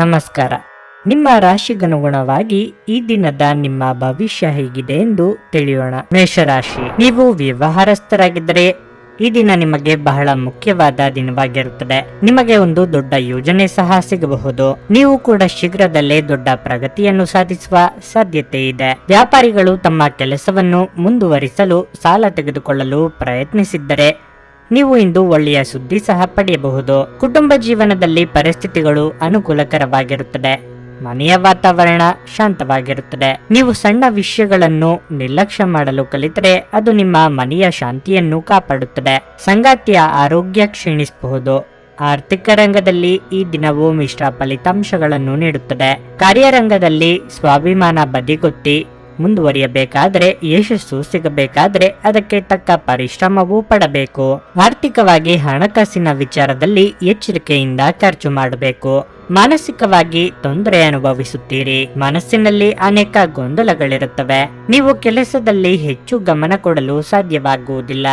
ನಮಸ್ಕಾರ. ನಿಮ್ಮ ರಾಶಿಗನುಗುಣವಾಗಿ ಈ ದಿನದ ನಿಮ್ಮ ಭವಿಷ್ಯ ಹೇಗಿದೆ ಎಂದು ತಿಳಿಯೋಣ. ಮೇಷರಾಶಿ, ನೀವು ವ್ಯವಹಾರಸ್ಥರಾಗಿದ್ದರೆ ಈ ದಿನ ನಿಮಗೆ ಬಹಳ ಮುಖ್ಯವಾದ ದಿನವಾಗಿರುತ್ತದೆ. ನಿಮಗೆ ಒಂದು ದೊಡ್ಡ ಯೋಜನೆ ಸಹ ಸಿಗಬಹುದು. ನೀವು ಕೂಡ ಶೀಘ್ರದಲ್ಲೇ ದೊಡ್ಡ ಪ್ರಗತಿಯನ್ನು ಸಾಧಿಸುವ ಸಾಧ್ಯತೆ ಇದೆ. ವ್ಯಾಪಾರಿಗಳು ತಮ್ಮ ಕೆಲಸವನ್ನು ಮುಂದುವರಿಸಲು ಸಾಲ ತೆಗೆದುಕೊಳ್ಳಲು ಪ್ರಯತ್ನಿಸಿದ್ದರೆ ನೀವು ಇಂದು ಒಳ್ಳೆಯ ಸುದ್ದಿ ಸಹ ಪಡೆಯಬಹುದು. ಕುಟುಂಬ ಜೀವನದಲ್ಲಿ ಪರಿಸ್ಥಿತಿಗಳು ಅನುಕೂಲಕರವಾಗಿರುತ್ತದೆ. ಮನೆಯ ವಾತಾವರಣ ಶಾಂತವಾಗಿರುತ್ತದೆ. ನೀವು ಸಣ್ಣ ವಿಷಯಗಳನ್ನು ನಿರ್ಲಕ್ಷ್ಯ ಮಾಡಲು ಕಲಿತರೆ ಅದು ನಿಮ್ಮ ಮನೆಯ ಶಾಂತಿಯನ್ನು ಕಾಪಾಡುತ್ತದೆ. ಸಂಗಾತಿಯ ಆರೋಗ್ಯ ಕ್ಷೀಣಿಸಬಹುದು. ಆರ್ಥಿಕ ರಂಗದಲ್ಲಿ ಈ ದಿನವು ಮಿಶ್ರ ಫಲಿತಾಂಶಗಳನ್ನು ನೀಡುತ್ತದೆ. ಕಾರ್ಯರಂಗದಲ್ಲಿ ಸ್ವಾಭಿಮಾನ ಬದಿಗೊತ್ತಿ ಮುಂದುವರಿಯಬೇಕಾದರೆ, ಯಶಸ್ಸು ಸಿಗಬೇಕಾದ್ರೆ ಅದಕ್ಕೆ ತಕ್ಕ ಪರಿಶ್ರಮವೂ ಪಡಬೇಕು. ಆರ್ಥಿಕವಾಗಿ ಹಣಕಾಸಿನ ವಿಚಾರದಲ್ಲಿ ಎಚ್ಚರಿಕೆಯಿಂದ ಖರ್ಚು ಮಾಡಬೇಕು. ಮಾನಸಿಕವಾಗಿ ತೊಂದರೆ ಅನುಭವಿಸುತ್ತೀರಿ. ಮನಸ್ಸಿನಲ್ಲಿ ಅನೇಕ ಗೊಂದಲಗಳಿರುತ್ತವೆ. ನೀವು ಕೆಲಸದಲ್ಲಿ ಹೆಚ್ಚು ಗಮನ ಕೊಡಲು ಸಾಧ್ಯವಾಗುವುದಿಲ್ಲ.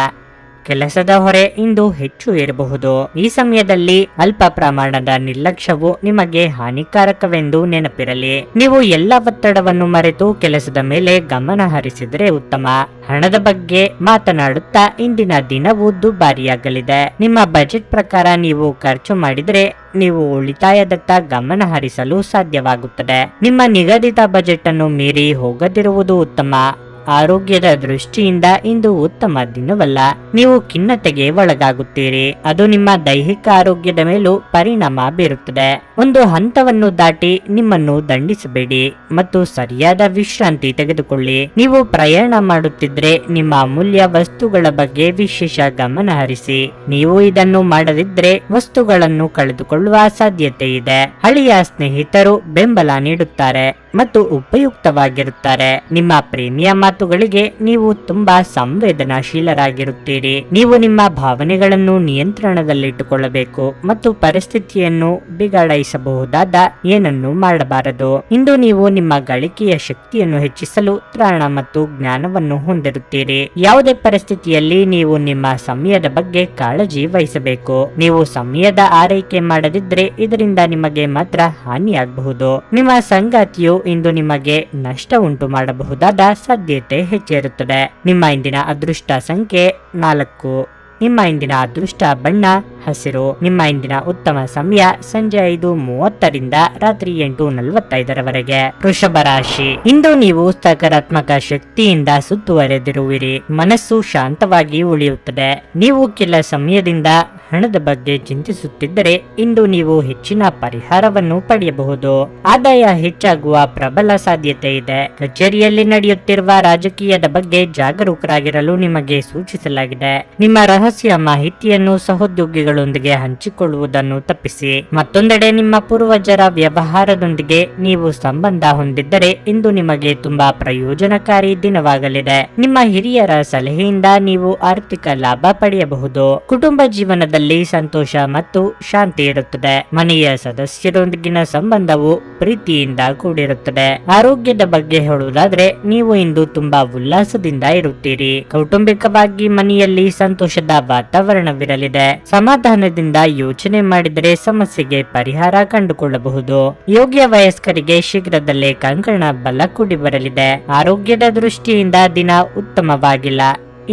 ಕೆಲಸದ ಹೊರೆ ಇಂದು ಹೆಚ್ಚು ಇರಬಹುದು. ಈ ಸಮಯದಲ್ಲಿ ಅಲ್ಪ ಪ್ರಮಾಣದ ನಿರ್ಲಕ್ಷ್ಯವು ನಿಮಗೆ ಹಾನಿಕಾರಕವೆಂದು ನೆನಪಿರಲಿ. ನೀವು ಎಲ್ಲ ಒತ್ತಡವನ್ನು ಮರೆತು ಕೆಲಸದ ಮೇಲೆ ಗಮನ ಹರಿಸಿದರೆ ಉತ್ತಮ. ಹಣದ ಬಗ್ಗೆ ಮಾತನಾಡುತ್ತಾ ಇಂದಿನ ದಿನವು ದುಬಾರಿಯಾಗಲಿದೆ. ನಿಮ್ಮ ಬಜೆಟ್ ಪ್ರಕಾರ ನೀವು ಖರ್ಚು ಮಾಡಿದರೆ ನೀವು ಉಳಿತಾಯದತ್ತ ಗಮನ ಹರಿಸಲು ಸಾಧ್ಯವಾಗುತ್ತದೆ. ನಿಮ್ಮ ನಿಗದಿತ ಬಜೆಟ್ ಅನ್ನು ಮೀರಿ ಹೋಗದಿರುವುದು ಉತ್ತಮ. ಆರೋಗ್ಯದ ದೃಷ್ಟಿಯಿಂದ ಇಂದು ಉತ್ತಮ ದಿನವಲ್ಲ. ನೀವು ಖಿನ್ನತೆಗೆ ಒಳಗಾಗುತ್ತೀರಿ. ಅದು ನಿಮ್ಮ ದೈಹಿಕ ಆರೋಗ್ಯದ ಮೇಲೂ ಪರಿಣಾಮ ಬೀರುತ್ತದೆ. ಒಂದು ಹಂತವನ್ನು ದಾಟಿ ನಿಮ್ಮನ್ನು ದಂಡಿಸಬೇಡಿ ಮತ್ತು ಸರಿಯಾದ ವಿಶ್ರಾಂತಿ ತೆಗೆದುಕೊಳ್ಳಿ. ನೀವು ಪ್ರಯಾಣ ಮಾಡುತ್ತಿದ್ರೆ ನಿಮ್ಮ ಅಮೂಲ್ಯ ವಸ್ತುಗಳ ಬಗ್ಗೆ ವಿಶೇಷ ಗಮನ ಹರಿಸಿ. ನೀವು ಇದನ್ನು ಮಾಡದಿದ್ರೆ ವಸ್ತುಗಳನ್ನು ಕಳೆದುಕೊಳ್ಳುವ ಸಾಧ್ಯತೆ ಇದೆ. ಹಳೆಯ ಸ್ನೇಹಿತರು ಬೆಂಬಲ ನೀಡುತ್ತಾರೆ ಮತ್ತು ಉಪಯುಕ್ತವಾಗಿರುತ್ತಾರೆ. ನಿಮ್ಮ ಪ್ರೇಮಿಯ ಮಾತುಗಳಿಗೆ ನೀವು ತುಂಬಾ ಸಂವೇದನಾಶೀಲರಾಗಿರುತ್ತೀರಿ. ನೀವು ನಿಮ್ಮ ಭಾವನೆಗಳನ್ನು ನಿಯಂತ್ರಣದಲ್ಲಿಟ್ಟುಕೊಳ್ಳಬೇಕು ಮತ್ತು ಪರಿಸ್ಥಿತಿಯನ್ನು ಬಿಗಡಾಯಿಸಬಹುದಾದ ಏನನ್ನೂ ಮಾಡಬಾರದು. ಇಂದು ನೀವು ನಿಮ್ಮ ಗಳಿಕೆಯ ಶಕ್ತಿಯನ್ನು ಹೆಚ್ಚಿಸಲು ತ್ರಾಣ ಮತ್ತು ಜ್ಞಾನವನ್ನು ಹೊಂದಿರುತ್ತೀರಿ. ಯಾವುದೇ ಪರಿಸ್ಥಿತಿಯಲ್ಲಿ ನೀವು ನಿಮ್ಮ ಸಮಯದ ಬಗ್ಗೆ ಕಾಳಜಿ ವಹಿಸಬೇಕು. ನೀವು ಸಮಯದ ಆರೈಕೆ ಮಾಡದಿದ್ರೆ ಇದರಿಂದ ನಿಮಗೆ ಮಾತ್ರ ಹಾನಿಯಾಗಬಹುದು. ನಿಮ್ಮ ಸಂಗಾತಿಯು ಇಂದು ನಿಮಗೆ ನಷ್ಟ ಉಂಟು ಮಾಡಬಹುದಾದ ಸಾಧ್ಯತೆ ಹೆಚ್ಚಿರುತ್ತದೆ. ನಿಮ್ಮ ಇಂದಿನ ಅದೃಷ್ಟ ಸಂಖ್ಯೆ 4. ನಿಮ್ಮ ಇಂದಿನ ಅದೃಷ್ಟ ಬಣ್ಣ ಹಸಿರು. ನಿಮ್ಮ ಇಂದಿನ ಉತ್ತಮ ಸಮಯ ಸಂಜೆ 5:30ರಿಂದ ರಾತ್ರಿ 8:45ರವರೆಗೆ. ವೃಷಭ ರಾಶಿ, ಇಂದು ನೀವು ಸಕಾರಾತ್ಮಕ ಶಕ್ತಿಯಿಂದ ಸುತ್ತುವರೆದಿರುವಿರಿ. ಮನಸ್ಸು ಶಾಂತವಾಗಿ ಉಳಿಯುತ್ತದೆ. ನೀವು ಕೆಲ ಸಮಯದಿಂದ ಹಣದ ಬಗ್ಗೆ ಚಿಂತಿಸುತ್ತಿದ್ದರೆ ಇಂದು ನೀವು ಹೆಚ್ಚಿನ ಪರಿಹಾರವನ್ನು ಪಡೆಯಬಹುದು. ಆದಾಯ ಹೆಚ್ಚಾಗುವ ಪ್ರಬಲ ಸಾಧ್ಯತೆ ಇದೆ. ಕಚೇರಿಯಲ್ಲಿ ನಡೆಯುತ್ತಿರುವ ರಾಜಕೀಯದ ಬಗ್ಗೆ ಜಾಗರೂಕರಾಗಿರಲು ನಿಮಗೆ ಸೂಚಿಸಲಾಗಿದೆ. ನಿಮ್ಮ ರಹಸ್ಯ ಮಾಹಿತಿಯನ್ನು ಸಹೋದ್ಯೋಗಿಗಳೊಂದಿಗೆ ಹಂಚಿಕೊಳ್ಳುವುದನ್ನು ತಪ್ಪಿಸಿ. ಮತ್ತೊಂದೆಡೆ ನಿಮ್ಮ ಪೂರ್ವಜರ ವ್ಯವಹಾರದೊಂದಿಗೆ ನೀವು ಸಂಬಂಧ ಹೊಂದಿದ್ದರೆ ಇಂದು ನಿಮಗೆ ತುಂಬಾ ಪ್ರಯೋಜನಕಾರಿ ದಿನವಾಗಲಿದೆ. ನಿಮ್ಮ ಹಿರಿಯರ ಸಲಹೆಯಿಂದ ನೀವು ಆರ್ಥಿಕ ಲಾಭ ಪಡೆಯಬಹುದು. ಕುಟುಂಬ ಜೀವನದಲ್ಲಿ ಸಂತೋಷ ಮತ್ತು ಶಾಂತಿ ಇರುತ್ತದೆ. ಮನೆಯ ಸದಸ್ಯರೊಂದಿಗಿನ ಸಂಬಂಧವು ಪ್ರೀತಿಯಿಂದ ಕೂಡಿರುತ್ತದೆ. ಆರೋಗ್ಯದ ಬಗ್ಗೆ ಹೇಳುವುದಾದ್ರೆ ನೀವು ಇಂದು ತುಂಬಾ ಉಲ್ಲಾಸದಿಂದ ಇರುತ್ತೀರಿ. ಕೌಟುಂಬಿಕವಾಗಿ ಮನೆಯಲ್ಲಿ ಸಂತೋಷದ ವಾತಾವರಣವಿರಲಿದೆ. ಸಮಾಧಾನದಿಂದ ಯೋಚನೆ ಮಾಡಿದರೆ ಸಮಸ್ಯೆಗೆ ಪರಿಹಾರ ಕಂಡುಕೊಳ್ಳಬಹುದು. ಯೋಗ್ಯ ವಯಸ್ಕರಿಗೆ ಶೀಘ್ರದಲ್ಲೇ ಕಂಕಣ ಬಲ ಕೂಡಿ ಬರಲಿದೆ. ಆರೋಗ್ಯದ ದೃಷ್ಟಿಯಿಂದ ದಿನ ಉತ್ತಮವಾಗಿಲ್ಲ.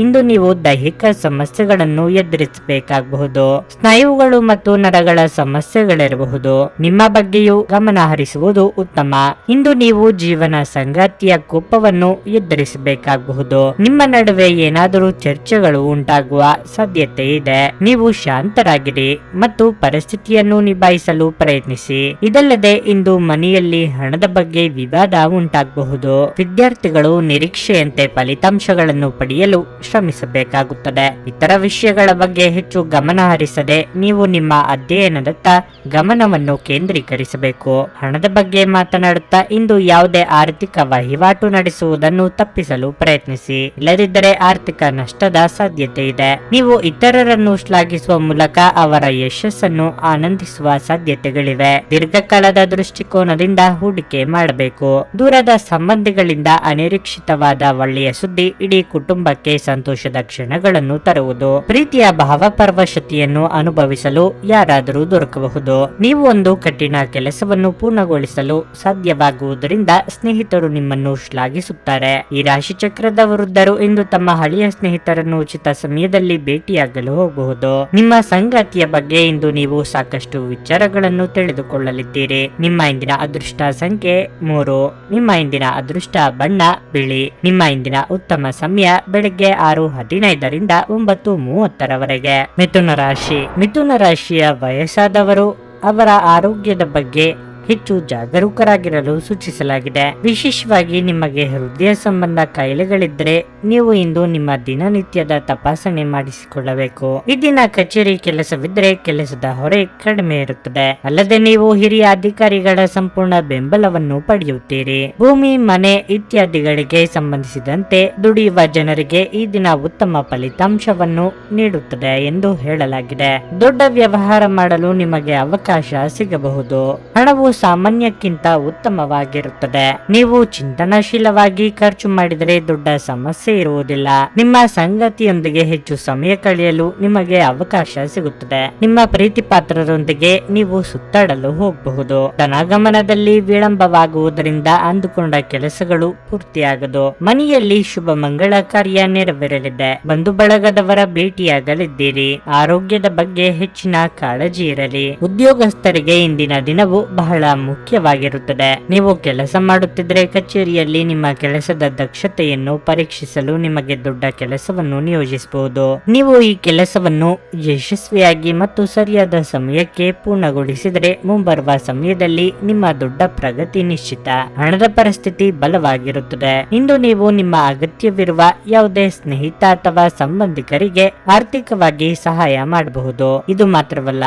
ಇಂದು ನೀವು ದೈಹಿಕ ಸಮಸ್ಯೆಗಳನ್ನು ಎದುರಿಸಬೇಕಾಗಬಹುದು. ಸ್ನಾಯುಗಳು ಮತ್ತು ನರಗಳ ಸಮಸ್ಯೆಗಳಿರಬಹುದು. ನಿಮ್ಮ ಬಗ್ಗೆಯೂ ಗಮನ ಹರಿಸುವುದು ಉತ್ತಮ. ಇಂದು ನೀವು ಜೀವನ ಸಂಗಾತಿಯ ಕೋಪವನ್ನು ಎದುರಿಸಬೇಕಾಗಬಹುದು. ನಿಮ್ಮ ನಡುವೆ ಏನಾದರೂ ಚರ್ಚೆಗಳು ಉಂಟಾಗುವ ಸಾಧ್ಯತೆ ಇದೆ. ನೀವು ಶಾಂತರಾಗಿರಿ ಮತ್ತು ಪರಿಸ್ಥಿತಿಯನ್ನು ನಿಭಾಯಿಸಲು ಪ್ರಯತ್ನಿಸಿ. ಇದಲ್ಲದೆ ಇಂದು ಮನೆಯಲ್ಲಿ ಹಣದ ಬಗ್ಗೆ ವಿವಾದ ಉಂಟಾಗಬಹುದು. ವಿದ್ಯಾರ್ಥಿಗಳು ನಿರೀಕ್ಷೆಯಂತೆ ಫಲಿತಾಂಶಗಳನ್ನು ಪಡೆಯಲು ಶ್ರಮಿಸಬೇಕಾಗುತ್ತದೆ. ಇತರ ವಿಷಯಗಳ ಬಗ್ಗೆ ಹೆಚ್ಚು ಗಮನ ಹರಿಸದೆ ನೀವು ನಿಮ್ಮ ಅಧ್ಯಯನದತ್ತ ಗಮನವನ್ನು ಕೇಂದ್ರೀಕರಿಸಬೇಕು. ಹಣದ ಬಗ್ಗೆ ಮಾತನಾಡುತ್ತಾ ಇಂದು ಯಾವುದೇ ಆರ್ಥಿಕ ವಹಿವಾಟು ನಡೆಸುವುದನ್ನು ತಪ್ಪಿಸಲು ಪ್ರಯತ್ನಿಸಿ. ಇಲ್ಲದಿದ್ದರೆ ಆರ್ಥಿಕ ನಷ್ಟದ ಸಾಧ್ಯತೆ ಇದೆ. ನೀವು ಇತರರನ್ನು ಶ್ಲಾಘಿಸುವ ಮೂಲಕ ಅವರ ಯಶಸ್ಸನ್ನು ಆನಂದಿಸುವ ಸಾಧ್ಯತೆಗಳಿವೆ. ದೀರ್ಘಕಾಲದ ದೃಷ್ಟಿಕೋನದಿಂದ ಹೂಡಿಕೆ ಮಾಡಬೇಕು. ದೂರದ ಸಂಬಂಧಿಗಳಿಂದ ಅನಿರೀಕ್ಷಿತವಾದ ಒಳ್ಳೆಯ ಸುದ್ದಿ ಇಡೀ ಕುಟುಂಬಕ್ಕೆ ಸಂತೋಷದ ಕ್ಷಣಗಳನ್ನು ತರುವುದು. ಪ್ರೀತಿಯ ಭಾವಪರವಶತೆಯನ್ನು ಅನುಭವಿಸಲು ಯಾರಾದರೂ ದೊರಕಬಹುದು. ನೀವು ಒಂದು ಕಠಿಣ ಕೆಲಸವನ್ನು ಪೂರ್ಣಗೊಳಿಸಲು ಸಾಧ್ಯವಾಗುವುದರಿಂದ ಸ್ನೇಹಿತರು ನಿಮ್ಮನ್ನು ಶ್ಲಾಘಿಸುತ್ತಾರೆ. ಈ ರಾಶಿ ಚಕ್ರದ ವೃದ್ಧರು ಇಂದು ತಮ್ಮ ಹಳೆಯ ಸ್ನೇಹಿತರನ್ನು ಉಚಿತ ಸಮಯದಲ್ಲಿ ಭೇಟಿಯಾಗಲು ಹೋಗಬಹುದು. ನಿಮ್ಮ ಸಂಗಾತಿಯ ಬಗ್ಗೆ ಇಂದು ನೀವು ಸಾಕಷ್ಟು ವಿಚಾರಗಳನ್ನು ತಿಳಿದುಕೊಳ್ಳಲಿದ್ದೀರಿ. ನಿಮ್ಮ ಇಂದಿನ ಅದೃಷ್ಟ ಸಂಖ್ಯೆ 3. ನಿಮ್ಮ ಇಂದಿನ ಅದೃಷ್ಟ ಬಣ್ಣ ಬಿಳಿ. ನಿಮ್ಮ ಇಂದಿನ ಉತ್ತಮ ಸಮಯ ಬೆಳಗ್ಗೆ 6:15 9:30 ಮಿಥುನ ರಾಶಿ. ಮಿಥುನ ರಾಶಿಯ ವಯಸ್ಸಾದವರು ಅವರ ಆರೋಗ್ಯದ ಬಗ್ಗೆ ಹೆಚ್ಚು ಜಾಗರೂಕರಾಗಿರಲು ಸೂಚಿಸಲಾಗಿದೆ. ವಿಶೇಷವಾಗಿ ನಿಮಗೆ ಹೃದಯ ಸಂಬಂಧ ಕಾಯಿಲೆಗಳಿದ್ದರೆ ನೀವು ಇಂದು ನಿಮ್ಮ ದಿನನಿತ್ಯದ ತಪಾಸಣೆ ಮಾಡಿಸಿಕೊಳ್ಳಬೇಕು. ಈ ದಿನ ಕಚೇರಿ ಕೆಲಸವಿದ್ದರೆ ಕೆಲಸದ ಹೊರೆ ಕಡಿಮೆ ಇರುತ್ತದೆ. ಅಲ್ಲದೆ ನೀವು ಹಿರಿಯ ಅಧಿಕಾರಿಗಳ ಸಂಪೂರ್ಣ ಬೆಂಬಲವನ್ನು ಪಡೆಯುತ್ತೀರಿ. ಭೂಮಿ, ಮನೆ ಇತ್ಯಾದಿಗಳಿಗೆ ಸಂಬಂಧಿಸಿದಂತೆ ದುಡಿಯುವ ಜನರಿಗೆ ಈ ದಿನ ಉತ್ತಮ ಫಲಿತಾಂಶವನ್ನು ನೀಡುತ್ತದೆ ಎಂದು ಹೇಳಲಾಗಿದೆ. ದೊಡ್ಡ ವ್ಯವಹಾರ ಮಾಡಲು ನಿಮಗೆ ಅವಕಾಶ ಸಿಗಬಹುದು. ಹಣವು ಸಾಮಾನ್ಯಕ್ಕಿಂತ ಉತ್ತಮವಾಗಿರುತ್ತದೆ. ನೀವು ಚಿಂತನಶೀಲವಾಗಿ ಖರ್ಚು ಮಾಡಿದರೆ ದೊಡ್ಡ ಸಮಸ್ಯೆ ಇರುವುದಿಲ್ಲ. ನಿಮ್ಮ ಸಂಗಾತಿಯೊಂದಿಗೆ ಹೆಚ್ಚು ಸಮಯ ಕಳೆಯಲು ನಿಮಗೆ ಅವಕಾಶ ಸಿಗುತ್ತದೆ. ನಿಮ್ಮ ಪ್ರೀತಿ ಪಾತ್ರರೊಂದಿಗೆ ನೀವು ಸುತ್ತಾಡಲು ಹೋಗಬಹುದು. ಧನಾಗಮನದಲ್ಲಿ ವಿಳಂಬವಾಗುವುದರಿಂದ ಅಂದುಕೊಂಡ ಕೆಲಸಗಳು ಪೂರ್ತಿಯಾಗದು. ಮನೆಯಲ್ಲಿ ಶುಭ ಮಂಗಳ ಕಾರ್ಯ ನೆರವೇರಲಿದೆ. ಬಂಧು ಬಳಗದವರ ಭೇಟಿಯಾಗಲಿದ್ದೀರಿ. ಆರೋಗ್ಯದ ಬಗ್ಗೆ ಹೆಚ್ಚಿನ ಕಾಳಜಿ ಇರಲಿ. ಉದ್ಯೋಗಸ್ಥರಿಗೆ ಇಂದಿನ ದಿನವು ಬಹಳ ಮುಖ್ಯವಾಗಿರುತ್ತದೆ. ನೀವು ಕೆಲಸ ಮಾಡುತ್ತಿದ್ದರೆ ಕಚೇರಿಯಲ್ಲಿ ನಿಮ್ಮ ಕೆಲಸದ ದಕ್ಷತೆಯನ್ನು ಪರೀಕ್ಷಿಸಲು ನಿಮಗೆ ದೊಡ್ಡ ಕೆಲಸವನ್ನು ನಿಯೋಜಿಸಬಹುದು. ನೀವು ಈ ಕೆಲಸವನ್ನು ಯಶಸ್ವಿಯಾಗಿ ಮತ್ತು ಸರಿಯಾದ ಸಮಯಕ್ಕೆ ಪೂರ್ಣಗೊಳಿಸಿದರೆ ಮುಂಬರುವ ಸಮಯದಲ್ಲಿ ನಿಮ್ಮ ದೊಡ್ಡ ಪ್ರಗತಿ ನಿಶ್ಚಿತ. ಹಣದ ಪರಿಸ್ಥಿತಿ ಬಲವಾಗಿರುತ್ತದೆ. ಇಂದು ನೀವು ನಿಮ್ಮ ಅಗತ್ಯವಿರುವ ಯಾವುದೇ ಸ್ನೇಹಿತ ಅಥವಾ ಸಂಬಂಧಿಕರಿಗೆ ಆರ್ಥಿಕವಾಗಿ ಸಹಾಯ ಮಾಡಬಹುದು. ಇದು ಮಾತ್ರವಲ್ಲ,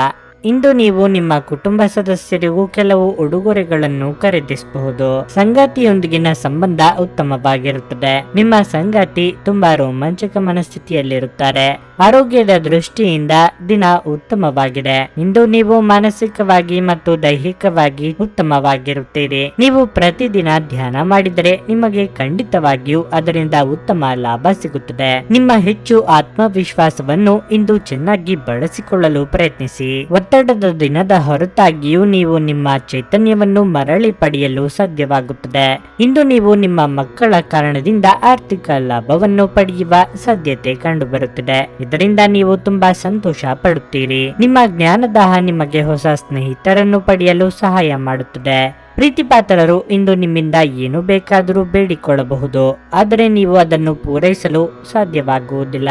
ಇಂದು ನೀವು ನಿಮ್ಮ ಕುಟುಂಬ ಸದಸ್ಯರಿಗೂ ಕೆಲವು ಉಡುಗೊರೆಗಳನ್ನು ಖರೀದಿಸಬಹುದು. ಸಂಗಾತಿಯೊಂದಿಗಿನ ಸಂಬಂಧ ಉತ್ತಮವಾಗಿರುತ್ತದೆ. ನಿಮ್ಮ ಸಂಗಾತಿ ತುಂಬಾ ರೋಮಾಂಚಕ ಮನಸ್ಥಿತಿಯಲ್ಲಿರುತ್ತಾರೆ. ಆರೋಗ್ಯದ ದೃಷ್ಟಿಯಿಂದ ದಿನ ಉತ್ತಮವಾಗಿದೆ. ಇಂದು ನೀವು ಮಾನಸಿಕವಾಗಿ ಮತ್ತು ದೈಹಿಕವಾಗಿ ಉತ್ತಮವಾಗಿರುತ್ತೀರಿ. ನೀವು ಪ್ರತಿದಿನ ಧ್ಯಾನ ಮಾಡಿದರೆ ನಿಮಗೆ ಖಂಡಿತವಾಗಿಯೂ ಅದರಿಂದ ಉತ್ತಮ ಲಾಭ ಸಿಗುತ್ತದೆ. ನಿಮ್ಮ ಹೆಚ್ಚು ಆತ್ಮವಿಶ್ವಾಸವನ್ನು ಇಂದು ಚೆನ್ನಾಗಿ ಬಳಸಿಕೊಳ್ಳಲು ಪ್ರಯತ್ನಿಸಿ. ಒತ್ತಡದ ದಿನದ ಹೊರತಾಗಿಯೂ ನೀವು ನಿಮ್ಮ ಚೈತನ್ಯವನ್ನು ಮರಳಿ ಪಡೆಯಲು ಸಾಧ್ಯವಾಗುತ್ತದೆ. ಇಂದು ನೀವು ನಿಮ್ಮ ಮಕ್ಕಳ ಕಾರಣದಿಂದ ಆರ್ಥಿಕ ಲಾಭವನ್ನು ಪಡೆಯುವ ಸಾಧ್ಯತೆ ಕಂಡುಬರುತ್ತದೆ. ಇದರಿಂದ ನೀವು ತುಂಬಾ ಸಂತೋಷ ಪಡುತ್ತೀರಿ. ನಿಮ್ಮ ಜ್ಞಾನದಾಹ ನಿಮಗೆ ಹೊಸ ಸ್ನೇಹಿತರನ್ನು ಪಡೆಯಲು ಸಹಾಯ ಮಾಡುತ್ತದೆ. ಪ್ರೀತಿಪಾತ್ರರು ಇಂದು ನಿಮ್ಮಿಂದ ಏನು ಬೇಕಾದರೂ ಬೇಡಿಕೊಳ್ಳಬಹುದು, ಆದರೆ ನೀವು ಅದನ್ನು ಪೂರೈಸಲು ಸಾಧ್ಯವಾಗುವುದಿಲ್ಲ.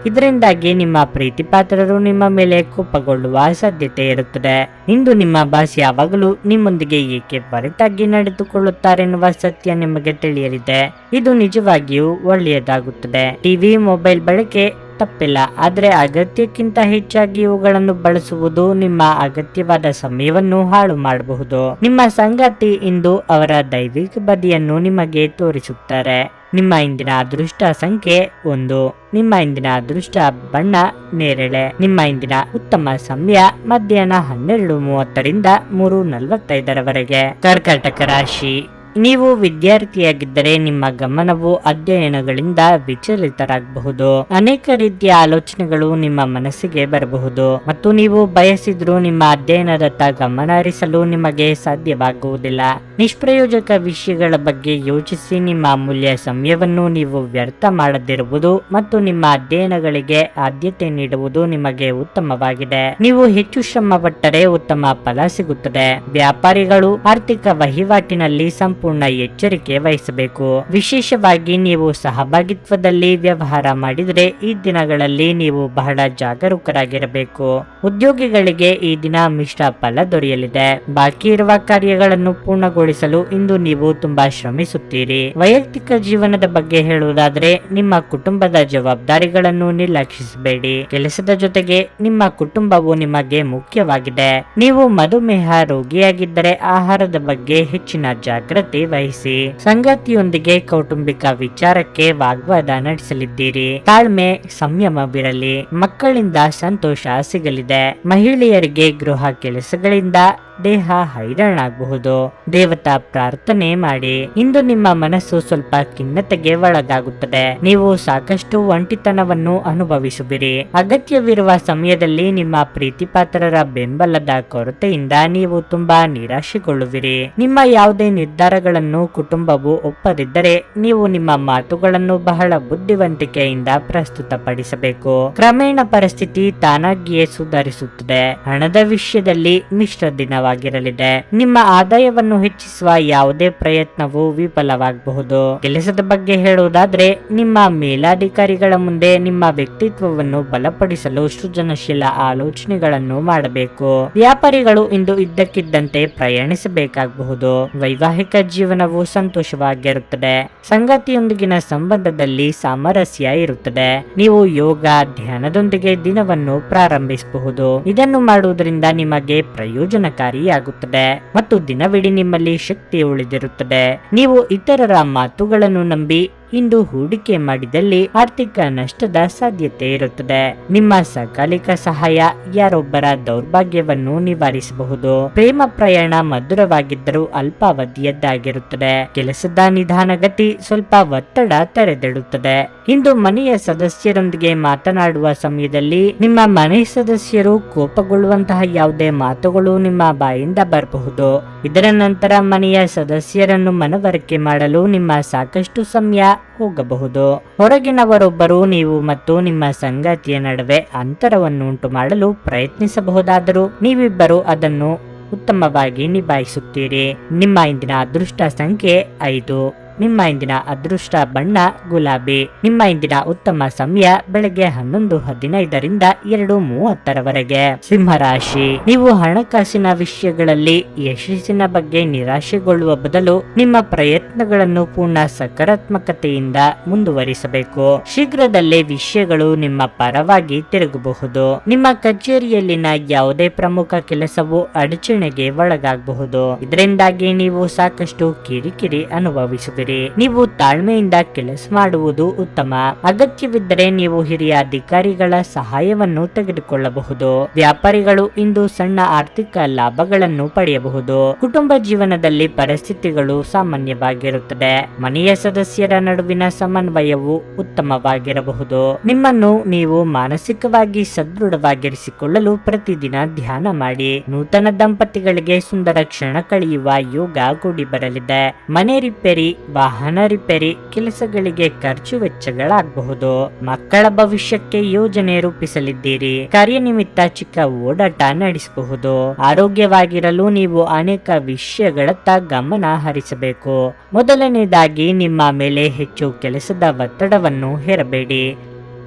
ಇದರಿಂದಾಗಿ ನಿಮ್ಮ ಪ್ರೀತಿಪಾತ್ರರು ನಿಮ್ಮ ಮೇಲೆ ಕೋಪಗೊಳ್ಳುವ ಸಾಧ್ಯತೆ ಇರುತ್ತದೆ. ಇಂದು ನಿಮ್ಮ ಬಾಸ್ ಯಾವಾಗಲೂ ನಿಮ್ಮೊಂದಿಗೆ ಏಕೆ ಒರಟಾಗಿ ನಡೆದುಕೊಳ್ಳುತ್ತಾರೆನ್ನುವ ಸತ್ಯ ನಿಮಗೆ ತಿಳಿಯಲಿದೆ. ಇದು ನಿಜವಾಗಿಯೂ ಒಳ್ಳೆಯದಾಗುತ್ತದೆ. ಟಿವಿ, ಮೊಬೈಲ್ ಬಳಕೆ ತಪ್ಪಿಲ್ಲ, ಆದರೆ ಅಗತ್ಯಕ್ಕಿಂತ ಹೆಚ್ಚಾಗಿ ಇವುಗಳನ್ನು ಬಳಸುವುದು ನಿಮ್ಮ ಅಗತ್ಯವಾದ ಸಮಯವನ್ನು ಹಾಳು ಮಾಡಬಹುದು. ನಿಮ್ಮ ಸಂಗಾತಿ ಇಂದು ಅವರ ದೈವಿಕ ಬದಿಯನ್ನು ನಿಮಗೆ ತೋರಿಸುತ್ತಾರೆ. ನಿಮ್ಮ ಇಂದಿನ ಅದೃಷ್ಟ ಸಂಖ್ಯೆ 1. ನಿಮ್ಮ ಇಂದಿನ ಅದೃಷ್ಟ ಬಣ್ಣ ನೇರಳೆ. ನಿಮ್ಮ ಇಂದಿನ ಉತ್ತಮ ಸಮಯ ಮಧ್ಯಾಹ್ನ 12:30 3:45 ಕರ್ಕಾಟಕ ರಾಶಿ. ನೀವು ವಿದ್ಯಾರ್ಥಿಯಾಗಿದ್ದರೆ ನಿಮ್ಮ ಗಮನವು ಅಧ್ಯಯನಗಳಿಂದ ವಿಚಲಿತರಾಗಬಹುದು. ಅನೇಕ ರೀತಿಯ ಆಲೋಚನೆಗಳು ನಿಮ್ಮ ಮನಸ್ಸಿಗೆ ಬರಬಹುದು ಮತ್ತು ನೀವು ಬಯಸಿದ್ರೂ ನಿಮ್ಮ ಅಧ್ಯಯನದತ್ತ ಗಮನ ಹರಿಸಲು ನಿಮಗೆ ಸಾಧ್ಯವಾಗುವುದಿಲ್ಲ. ನಿಷ್ಪ್ರಯೋಜಕ ವಿಷಯಗಳ ಬಗ್ಗೆ ಯೋಚಿಸಿ ನಿಮ್ಮ ಅಮೂಲ್ಯ ಸಮಯವನ್ನು ನೀವು ವ್ಯರ್ಥ ಮಾಡದಿರುವುದು ಮತ್ತು ನಿಮ್ಮ ಅಧ್ಯಯನಗಳಿಗೆ ಆದ್ಯತೆ ನೀಡುವುದು ನಿಮಗೆ ಉತ್ತಮವಾಗಿದೆ. ನೀವು ಹೆಚ್ಚು ಶ್ರಮ ಪಟ್ಟರೆ ಉತ್ತಮ ಫಲ ಸಿಗುತ್ತದೆ. ವ್ಯಾಪಾರಿಗಳು ಆರ್ಥಿಕ ವಹಿವಾಟಿನಲ್ಲಿ ಸಂಪೂರ್ಣ ಎಚ್ಚರಿಕೆ ವಹಿಸಬೇಕು. ವಿಶೇಷವಾಗಿ ನೀವು ಸಹಭಾಗಿತ್ವದಲ್ಲಿ ವ್ಯವಹಾರ ಮಾಡಿದರೆ ಈ ದಿನಗಳಲ್ಲಿ ನೀವು ಬಹಳ ಜಾಗರೂಕರಾಗಿರಬೇಕು. ಉದ್ಯೋಗಿಗಳಿಗೆ ಈ ದಿನ ಮಿಶ್ರ ಫಲ ದೊರೆಯಲಿದೆ. ಬಾಕಿ ಇರುವ ಕಾರ್ಯಗಳನ್ನು ಪೂರ್ಣಗೊಳಿಸಲು ಇಂದು ನೀವು ತುಂಬಾ ಶ್ರಮಿಸುತ್ತೀರಿ. ವೈಯಕ್ತಿಕ ಜೀವನದ ಬಗ್ಗೆ ಹೇಳುವುದಾದರೆ ನಿಮ್ಮ ಕುಟುಂಬದ ಜವಾಬ್ದಾರಿಗಳನ್ನು ನಿರ್ಲಕ್ಷಿಸಬೇಡಿ. ಕೆಲಸದ ಜೊತೆಗೆ ನಿಮ್ಮ ಕುಟುಂಬವು ನಿಮಗೆ ಮುಖ್ಯವಾಗಿದೆ. ನೀವು ಮಧುಮೇಹ ರೋಗಿಯಾಗಿದ್ದರೆ ಆಹಾರದ ಬಗ್ಗೆ ಹೆಚ್ಚಿನ ಜಾಗೃತಿ ವಹಿಸಿ. ಸಂಗಾತಿಯೊಂದಿಗೆ ಕೌಟುಂಬಿಕ ವಿಚಾರಕ್ಕೆ ವಾಗ್ವಾದ ನಡೆಸಲಿದ್ದೀರಿ. ತಾಳ್ಮೆ, ಸಂಯಮವಿರಲಿ. ಮಕ್ಕಳಿಂದ ಸಂತೋಷ ಸಿಗಲಿದೆ. ಮಹಿಳೆಯರಿಗೆ ಗೃಹ ಕೆಲಸಗಳಿಂದ ದೇಹ ಹೈರಾಣಾಗಬಹುದು. ದೇವತಾ ಪ್ರಾರ್ಥನೆ ಮಾಡಿ. ಇಂದು ನಿಮ್ಮ ಮನಸ್ಸು ಸ್ವಲ್ಪ ಖಿನ್ನತೆಗೆ ಒಳಗಾಗುತ್ತದೆ. ನೀವು ಸಾಕಷ್ಟು ಒಂಟಿತನವನ್ನು ಅನುಭವಿಸುವಿರಿ. ಅಗತ್ಯವಿರುವ ಸಮಯದಲ್ಲಿ ನಿಮ್ಮ ಪ್ರೀತಿಪಾತ್ರರ ಬೆಂಬಲದ ಕೊರತೆಯಿಂದ ನೀವು ತುಂಬಾ ನಿರಾಶೆಗೊಳ್ಳುವಿರಿ. ನಿಮ್ಮ ಯಾವುದೇ ನಿರ್ಧಾರಗಳನ್ನು ಕುಟುಂಬವು ಒಪ್ಪದಿದ್ದರೆ ನೀವು ನಿಮ್ಮ ಮಾತುಗಳನ್ನು ಬಹಳ ಬುದ್ಧಿವಂತಿಕೆಯಿಂದ ಪ್ರಸ್ತುತಪಡಿಸಬೇಕು. ಕ್ರಮೇಣ ಪರಿಸ್ಥಿತಿ ತಾನಾಗಿಯೇ ಸುಧಾರಿಸುತ್ತದೆ. ಹಣದ ವಿಷಯದಲ್ಲಿ ಮಿಶ್ರ ದಿನವಾಗಿರಲಿದೆ. ನಿಮ್ಮ ಆದಾಯವನ್ನು ಹೆಚ್ಚಿಸುವ ಯಾವುದೇ ಪ್ರಯತ್ನವು ವಿಫಲವಾಗಬಹುದು. ಕೆಲಸದ ಬಗ್ಗೆ ಹೇಳುವುದಾದ್ರೆ, ನಿಮ್ಮ ಮೇಲಾಧಿಕಾರಿಗಳ ಮುಂದೆ ನಿಮ್ಮ ವ್ಯಕ್ತಿತ್ವವನ್ನು ಬಲಪಡಿಸಲು ಸೃಜನಶೀಲ ಆಲೋಚನೆಗಳನ್ನು ಮಾಡಬೇಕು. ವ್ಯಾಪಾರಿಗಳು ಇಂದು ಇದ್ದಕ್ಕಿದ್ದಂತೆ ಪ್ರಯಾಣಿಸಬೇಕಾಗಬಹುದು. ವೈವಾಹಿಕ ಜೀವನವು ಸಂತೋಷವಾಗಿರುತ್ತದೆ. ಸಂಗಾತಿಯೊಂದಿಗಿನ ಸಂಬಂಧದಲ್ಲಿ ಸಾಮರಸ್ಯ ಇರುತ್ತದೆ. ನೀವು ಯೋಗ ಧ್ಯಾನದೊಂದಿಗೆ ದಿನವನ್ನು ಪ್ರಾರಂಭಿಸಬಹುದು. ಇದನ್ನು ಮಾಡುವುದರಿಂದ ನಿಮಗೆ ಪ್ರಯೋಜನಕಾರಿಯಾಗುತ್ತದೆ ಮತ್ತು ದಿನವಿಡೀ ನಿಮ್ಮಲ್ಲಿ ಶಕ್ತಿ ಉಳಿದಿರುತ್ತದೆ. ನೀವು ಇತರರ ಮಾತುಗಳನ್ನು ನಂಬಿ ಇಂದು ಹೂಡಿಕೆ ಮಾಡಿದಲ್ಲಿ ಆರ್ಥಿಕ ನಷ್ಟದ ಸಾಧ್ಯತೆ ಇರುತ್ತದೆ. ನಿಮ್ಮ ಸಕಾಲಿಕ ಸಹಾಯ ಯಾರೊಬ್ಬರ ದೌರ್ಭಾಗ್ಯವನ್ನು ನಿವಾರಿಸಬಹುದು. ಪ್ರೇಮ ಪ್ರಯಾಣ ಮಧುರವಾಗಿದ್ದರೂ ಅಲ್ಪಾವಧಿಯದ್ದಾಗಿರುತ್ತದೆ. ಕೆಲಸದ ನಿಧಾನಗತಿ ಸ್ವಲ್ಪ ಒತ್ತಡ ತೆರೆದಿಡುತ್ತದೆ. ಇಂದು ಮನೆಯ ಸದಸ್ಯರೊಂದಿಗೆ ಮಾತನಾಡುವ ಸಮಯದಲ್ಲಿ ನಿಮ್ಮ ಮನೆ ಸದಸ್ಯರು ಕೋಪಗೊಳ್ಳುವಂತಹ ಯಾವುದೇ ಮಾತುಗಳು ನಿಮ್ಮ ಬಾಯಿಂದ ಬರಬಹುದು. ಇದರ ನಂತರ ಮನೆಯ ಸದಸ್ಯರನ್ನು ಮನವರಿಕೆ ಮಾಡಲು ನಿಮ್ಮ ಸಾಕಷ್ಟು ಸಮಯ ಹೋಗಬಹುದು. ಹೊರಗಿನವರೊಬ್ಬರು ನೀವು ಮತ್ತು ನಿಮ್ಮ ಸಂಗಾತಿಯ ನಡುವೆ ಅಂತರವನ್ನು ಉಂಟು ಮಾಡಲು ಪ್ರಯತ್ನಿಸಬಹುದಾದರೂ ನೀವಿಬ್ಬರು ಅದನ್ನು ಉತ್ತಮವಾಗಿ ನಿಭಾಯಿಸುತ್ತೀರಿ. ನಿಮ್ಮ ಇಂದಿನ ಅದೃಷ್ಟ ಸಂಖ್ಯೆ 5. ನಿಮ್ಮ ಇಂದಿನ ಅದೃಷ್ಟ ಬಣ್ಣ ಗುಲಾಬಿ. ನಿಮ್ಮ ಇಂದಿನ ಉತ್ತಮ ಸಮಯ ಬೆಳಗ್ಗೆ 11:15ರಿಂದ 2:30ರವರೆಗೆ. ಸಿಂಹರಾಶಿ, ನೀವು ಹಣಕಾಸಿನ ವಿಷಯಗಳಲ್ಲಿ ಯಶಸ್ಸಿನ ಬಗ್ಗೆ ನಿರಾಶೆಗೊಳ್ಳುವ ಬದಲು ನಿಮ್ಮ ಪ್ರಯತ್ನಗಳನ್ನು ಪೂರ್ಣ ಸಕಾರಾತ್ಮಕತೆಯಿಂದ ಮುಂದುವರಿಸಬೇಕು. ಶೀಘ್ರದಲ್ಲೇ ವಿಷಯಗಳು ನಿಮ್ಮ ಪರವಾಗಿ ತಿರುಗಬಹುದು. ನಿಮ್ಮ ಕಚೇರಿಯಲ್ಲಿನ ಯಾವುದೇ ಪ್ರಮುಖ ಕೆಲಸವು ಅಡಚಣೆಗೆ ಒಳಗಾಗಬಹುದು. ಇದರಿಂದಾಗಿ ನೀವು ಸಾಕಷ್ಟು ಕಿರಿಕಿರಿ ಅನುಭವಿಸುವಿರಿ. ನೀವು ತಾಳ್ಮೆಯಿಂದ ಕೆಲಸ ಮಾಡುವುದು ಉತ್ತಮ. ಅಗತ್ಯವಿದ್ದರೆ ನೀವು ಹಿರಿಯ ಅಧಿಕಾರಿಗಳ ಸಹಾಯವನ್ನು ತೆಗೆದುಕೊಳ್ಳಬಹುದು. ವ್ಯಾಪಾರಿಗಳು ಇಂದು ಸಣ್ಣ ಆರ್ಥಿಕ ಲಾಭಗಳನ್ನು ಪಡೆಯಬಹುದು. ಕುಟುಂಬ ಜೀವನದಲ್ಲಿ ಪರಿಸ್ಥಿತಿಗಳು ಸಾಮಾನ್ಯವಾಗಿರುತ್ತದೆ. ಮನೆಯ ಸದಸ್ಯರ ನಡುವಿನ ಸಮನ್ವಯವು ಉತ್ತಮವಾಗಿರಬಹುದು. ನಿಮ್ಮನ್ನು ನೀವು ಮಾನಸಿಕವಾಗಿ ಸದೃಢವಾಗಿರಿಸಿಕೊಳ್ಳಲು ಪ್ರತಿದಿನ ಧ್ಯಾನ ಮಾಡಿ. ನೂತನ ದಂಪತಿಗಳಿಗೆ ಸುಂದರ ಕ್ಷಣ ಕಳೆಯುವ ಯೋಗ ಕೂಡಿ ಬರಲಿದೆ. ಮನೆ ರಿಪೇರಿ, ವಾಹನ ರಿಪೇರಿ ಕೆಲಸಗಳಿಗೆ ಖರ್ಚು ವೆಚ್ಚಗಳಾಗಬಹುದು. ಮಕ್ಕಳ ಭವಿಷ್ಯಕ್ಕೆ ಯೋಜನೆ ರೂಪಿಸಲಿದ್ದೀರಿ. ಕಾರ್ಯನಿಮಿತ್ತ ಚಿಕ್ಕ ಓಡಾಟ ನಡೆಸಬಹುದು. ಆರೋಗ್ಯವಾಗಿರಲು ನೀವು ಅನೇಕ ವಿಷಯಗಳತ್ತ ಗಮನ ಹರಿಸಬೇಕು. ಮೊದಲನೇದಾಗಿ ನಿಮ್ಮ ಮೇಲೆ ಹೆಚ್ಚು ಕೆಲಸದ ಒತ್ತಡವನ್ನು ಹೇರಬೇಡಿ.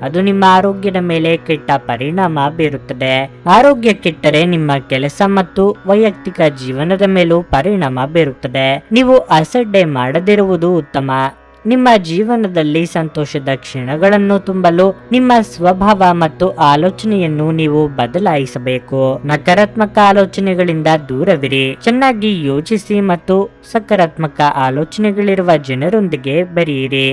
ಅದು ನಿಮ್ಮ ಆರೋಗ್ಯದ ಮೇಲೆ ಕೆಟ್ಟ ಪರಿಣಾಮ ಬೀರುತ್ತದೆ. ಆರೋಗ್ಯ ಕೆಟ್ಟರೆ ನಿಮ್ಮ ಕೆಲಸ ಮತ್ತು ವೈಯಕ್ತಿಕ ಜೀವನದ ಮೇಲೂ ಪರಿಣಾಮ ಬೀರುತ್ತದೆ. ನೀವು ಅಸಡ್ಡೆ ಮಾಡದಿರುವುದು ಉತ್ತಮ. ನಿಮ್ಮ ಜೀವನದಲ್ಲಿ ಸಂತೋಷದ ಕ್ಷಣಗಳನ್ನು ತುಂಬಲು ನಿಮ್ಮ ಸ್ವಭಾವ ಮತ್ತು ಆಲೋಚನೆಯನ್ನು ನೀವು ಬದಲಾಯಿಸಬೇಕು. ನಕಾರಾತ್ಮಕ ಆಲೋಚನೆಗಳಿಂದ ದೂರವಿರಿ. ಚೆನ್ನಾಗಿ ಯೋಚಿಸಿ ಮತ್ತು ಸಕಾರಾತ್ಮಕ ಆಲೋಚನೆಗಳಿರುವ ಜನರೊಂದಿಗೆ ಬೆರೆಯಿರಿ.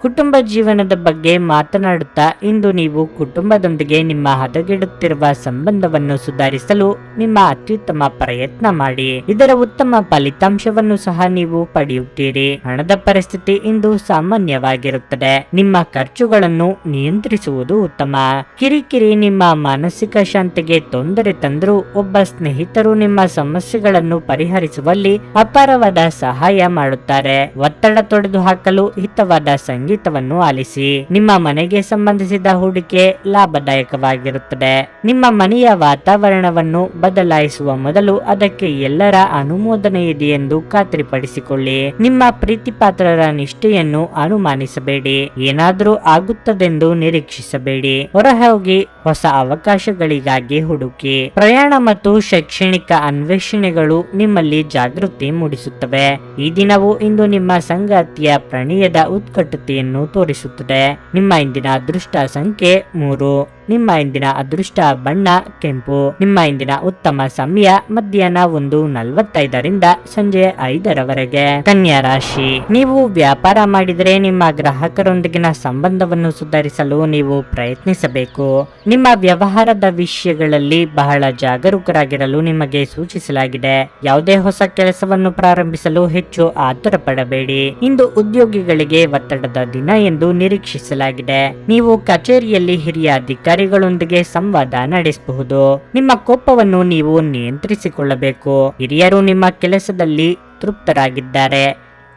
ಕುಟುಂಬ ಜೀವನದ ಬಗ್ಗೆ ಮಾತನಾಡುತ್ತಾ ಇಂದು ನೀವು ಕುಟುಂಬದೊಂದಿಗೆ ನಿಮ್ಮ ಹದಗೆಡುತ್ತಿರುವ ಸಂಬಂಧವನ್ನು ಸುಧಾರಿಸಲು ನಿಮ್ಮ ಅತ್ಯುತ್ತಮ ಪ್ರಯತ್ನ ಮಾಡಿ. ಇದರ ಉತ್ತಮ ಫಲಿತಾಂಶವನ್ನು ಸಹ ನೀವು ಪಡೆಯುತ್ತೀರಿ. ಹಣದ ಪರಿಸ್ಥಿತಿ ಇಂದು ಸಾಮಾನ್ಯವಾಗಿರುತ್ತದೆ. ನಿಮ್ಮ ಖರ್ಚುಗಳನ್ನು ನಿಯಂತ್ರಿಸುವುದು ಉತ್ತಮ. ಕಿರಿಕಿರಿ ನಿಮ್ಮ ಮಾನಸಿಕ ಶಾಂತಿಗೆ ತೊಂದರೆ ತಂದರೂ ಒಬ್ಬ ಸ್ನೇಹಿತರು ನಿಮ್ಮ ಸಮಸ್ಯೆಗಳನ್ನು ಪರಿಹರಿಸುವಲ್ಲಿ ಅಪಾರವಾದ ಸಹಾಯ ಮಾಡುತ್ತಾರೆ. ಒತ್ತಡ ತೊಡೆದು ಹಾಕಲು ಹಿತವಾದ ಸಂಗೀತವನ್ನು ಆಲಿಸಿ. ನಿಮ್ಮ ಮನೆಗೆ ಸಂಬಂಧಿಸಿದ ಹೂಡಿಕೆ ಲಾಭದಾಯಕವಾಗಿರುತ್ತದೆ. ನಿಮ್ಮ ಮನೆಯ ವಾತಾವರಣವನ್ನು ಬದಲಾಯಿಸುವ ಮೊದಲು ಅದಕ್ಕೆ ಎಲ್ಲರ ಅನುಮೋದನೆ ಇದೆಯೆಂದು ಖಾತ್ರಿಪಡಿಸಿಕೊಳ್ಳಿ. ನಿಮ್ಮ ಪ್ರೀತಿಪಾತ್ರರ ನಿಷ್ಠೆಯನ್ನು ಅನುಮಾನಿಸಬೇಡಿ. ಏನಾದರೂ ಆಗುತ್ತದೆಂದು ನಿರೀಕ್ಷಿಸಬೇಡಿ. ಹೊರಹೋಗಿ ಹೊಸ ಅವಕಾಶಗಳಿಗಾಗಿ ಹುಡುಕಿ. ಪ್ರಯಾಣ ಮತ್ತು ಶೈಕ್ಷಣಿಕ ಅನ್ವೇಷಣೆಗಳು ನಿಮ್ಮಲ್ಲಿ ಜಾಗೃತಿ ಮೂಡಿಸುತ್ತವೆ. ಈ ದಿನವು ಇಂದು ನಿಮ್ಮ ಸಂಗಾತಿಯ ಪ್ರಣಯದ ಉತ್ಕಟತೆಯನ್ನು ತೋರಿಸುತ್ತದೆ. ನಿಮ್ಮ ಇಂದಿನ ಅದೃಷ್ಟ ಸಂಖ್ಯೆ 3. ನಿಮ್ಮ ಇಂದಿನ ಅದೃಷ್ಟ ಬಣ್ಣ ಕೆಂಪು. ನಿಮ್ಮ ಇಂದಿನ ಉತ್ತಮ ಸಮಯ ಮಧ್ಯಾಹ್ನ 1:45ರಿಂದ ಸಂಜೆ 5ರವರೆಗೆ. ಕನ್ಯಾ ರಾಶಿ, ನೀವು ವ್ಯಾಪಾರ ಮಾಡಿದರೆ ನಿಮ್ಮ ಗ್ರಾಹಕರೊಂದಿಗಿನ ಸಂಬಂಧವನ್ನು ಸುಧಾರಿಸಲು ನೀವು ಪ್ರಯತ್ನಿಸಬೇಕು. ನಿಮ್ಮ ವ್ಯವಹಾರದ ವಿಷಯಗಳಲ್ಲಿ ಬಹಳ ಜಾಗರೂಕರಾಗಿರಲು ನಿಮಗೆ ಸೂಚಿಸಲಾಗಿದೆ. ಯಾವುದೇ ಹೊಸ ಕೆಲಸವನ್ನು ಪ್ರಾರಂಭಿಸಲು ಹೆಚ್ಚು ಆತುರ ಪಡಬೇಡಿ. ಇಂದು ಉದ್ಯೋಗಿಗಳಿಗೆ ಒತ್ತಡದ ದಿನ ಎಂದು ನಿರೀಕ್ಷಿಸಲಾಗಿದೆ. ನೀವು ಕಚೇರಿಯಲ್ಲಿ ಹಿರಿಯ ಅಧಿಕಾರಿಗಳೊಂದಿಗೆ ಸಂವಾದ ನಡೆಸಬಹುದು. ನಿಮ್ಮ ಕೋಪವನ್ನು ನೀವು ನಿಯಂತ್ರಿಸಿಕೊಳ್ಳಬೇಕು. ಹಿರಿಯರು ನಿಮ್ಮ ಕೆಲಸದಲ್ಲಿ ತೃಪ್ತರಾಗಿದ್ದಾರೆ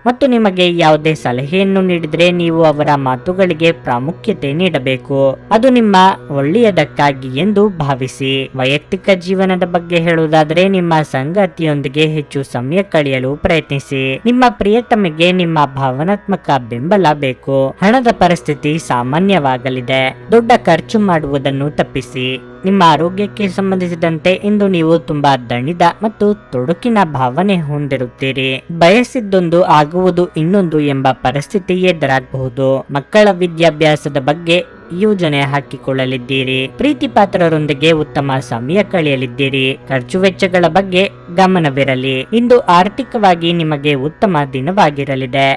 ಮತ್ತು ನಿಮಗೆ ಯಾವುದೇ ಸಲಹೆಯನ್ನು ನೀಡಿದರೆ ನೀವು ಅವರ ಮಾತುಗಳಿಗೆ ಪ್ರಾಮುಖ್ಯತೆ ನೀಡಬೇಕು. ಅದು ನಿಮ್ಮ ಒಳ್ಳೆಯದಕ್ಕಾಗಿ ಎಂದು ಭಾವಿಸಿ. ವೈಯಕ್ತಿಕ ಜೀವನದ ಬಗ್ಗೆ ಹೇಳುವುದಾದರೆ ನಿಮ್ಮ ಸಂಗಾತಿಯೊಂದಿಗೆ ಹೆಚ್ಚು ಸಮಯ ಕಳೆಯಲು ಪ್ರಯತ್ನಿಸಿ. ನಿಮ್ಮ ಪ್ರಿಯತಮೆಗೆ ನಿಮ್ಮ ಭಾವನಾತ್ಮಕ ಬೆಂಬಲ ಬೇಕು. ಹಣದ ಪರಿಸ್ಥಿತಿ ಸಾಮಾನ್ಯವಾಗಲಿದೆ. ದೊಡ್ಡ ಖರ್ಚು ಮಾಡುವುದನ್ನು ತಪ್ಪಿಸಿ. ನಿಮ್ಮ ಆರೋಗ್ಯಕ್ಕೆ ಸಂಬಂಧಿಸಿದಂತೆ ಇಂದು ನೀವು ತುಂಬಾ ದಣಿದ ಮತ್ತು ತೊಡಕಿನ ಭಾವನೆ ಹೊಂದಿರುತ್ತೀರಿ. ಬಯಸಿದ್ದೊಂದು ಆಗುವುದು ಇನ್ನೊಂದು ಎಂಬ ಪರಿಸ್ಥಿತಿ ಎದುರಾಗಬಹುದು. ಮಕ್ಕಳ ವಿದ್ಯಾಭ್ಯಾಸದ ಬಗ್ಗೆ ಯೋಜನೆ ಹಾಕಿಕೊಳ್ಳಲಿದ್ದೀರಿ. ಪ್ರೀತಿ ಪಾತ್ರರೊಂದಿಗೆ ಉತ್ತಮ ಸಮಯ ಕಳೆಯಲಿದ್ದೀರಿ. ಖರ್ಚು ವೆಚ್ಚಗಳ ಬಗ್ಗೆ ಗಮನವಿರಲಿ. ಇಂದು ಆರ್ಥಿಕವಾಗಿ ನಿಮಗೆ ಉತ್ತಮ ದಿನವಾಗಿರಲಿದೆ.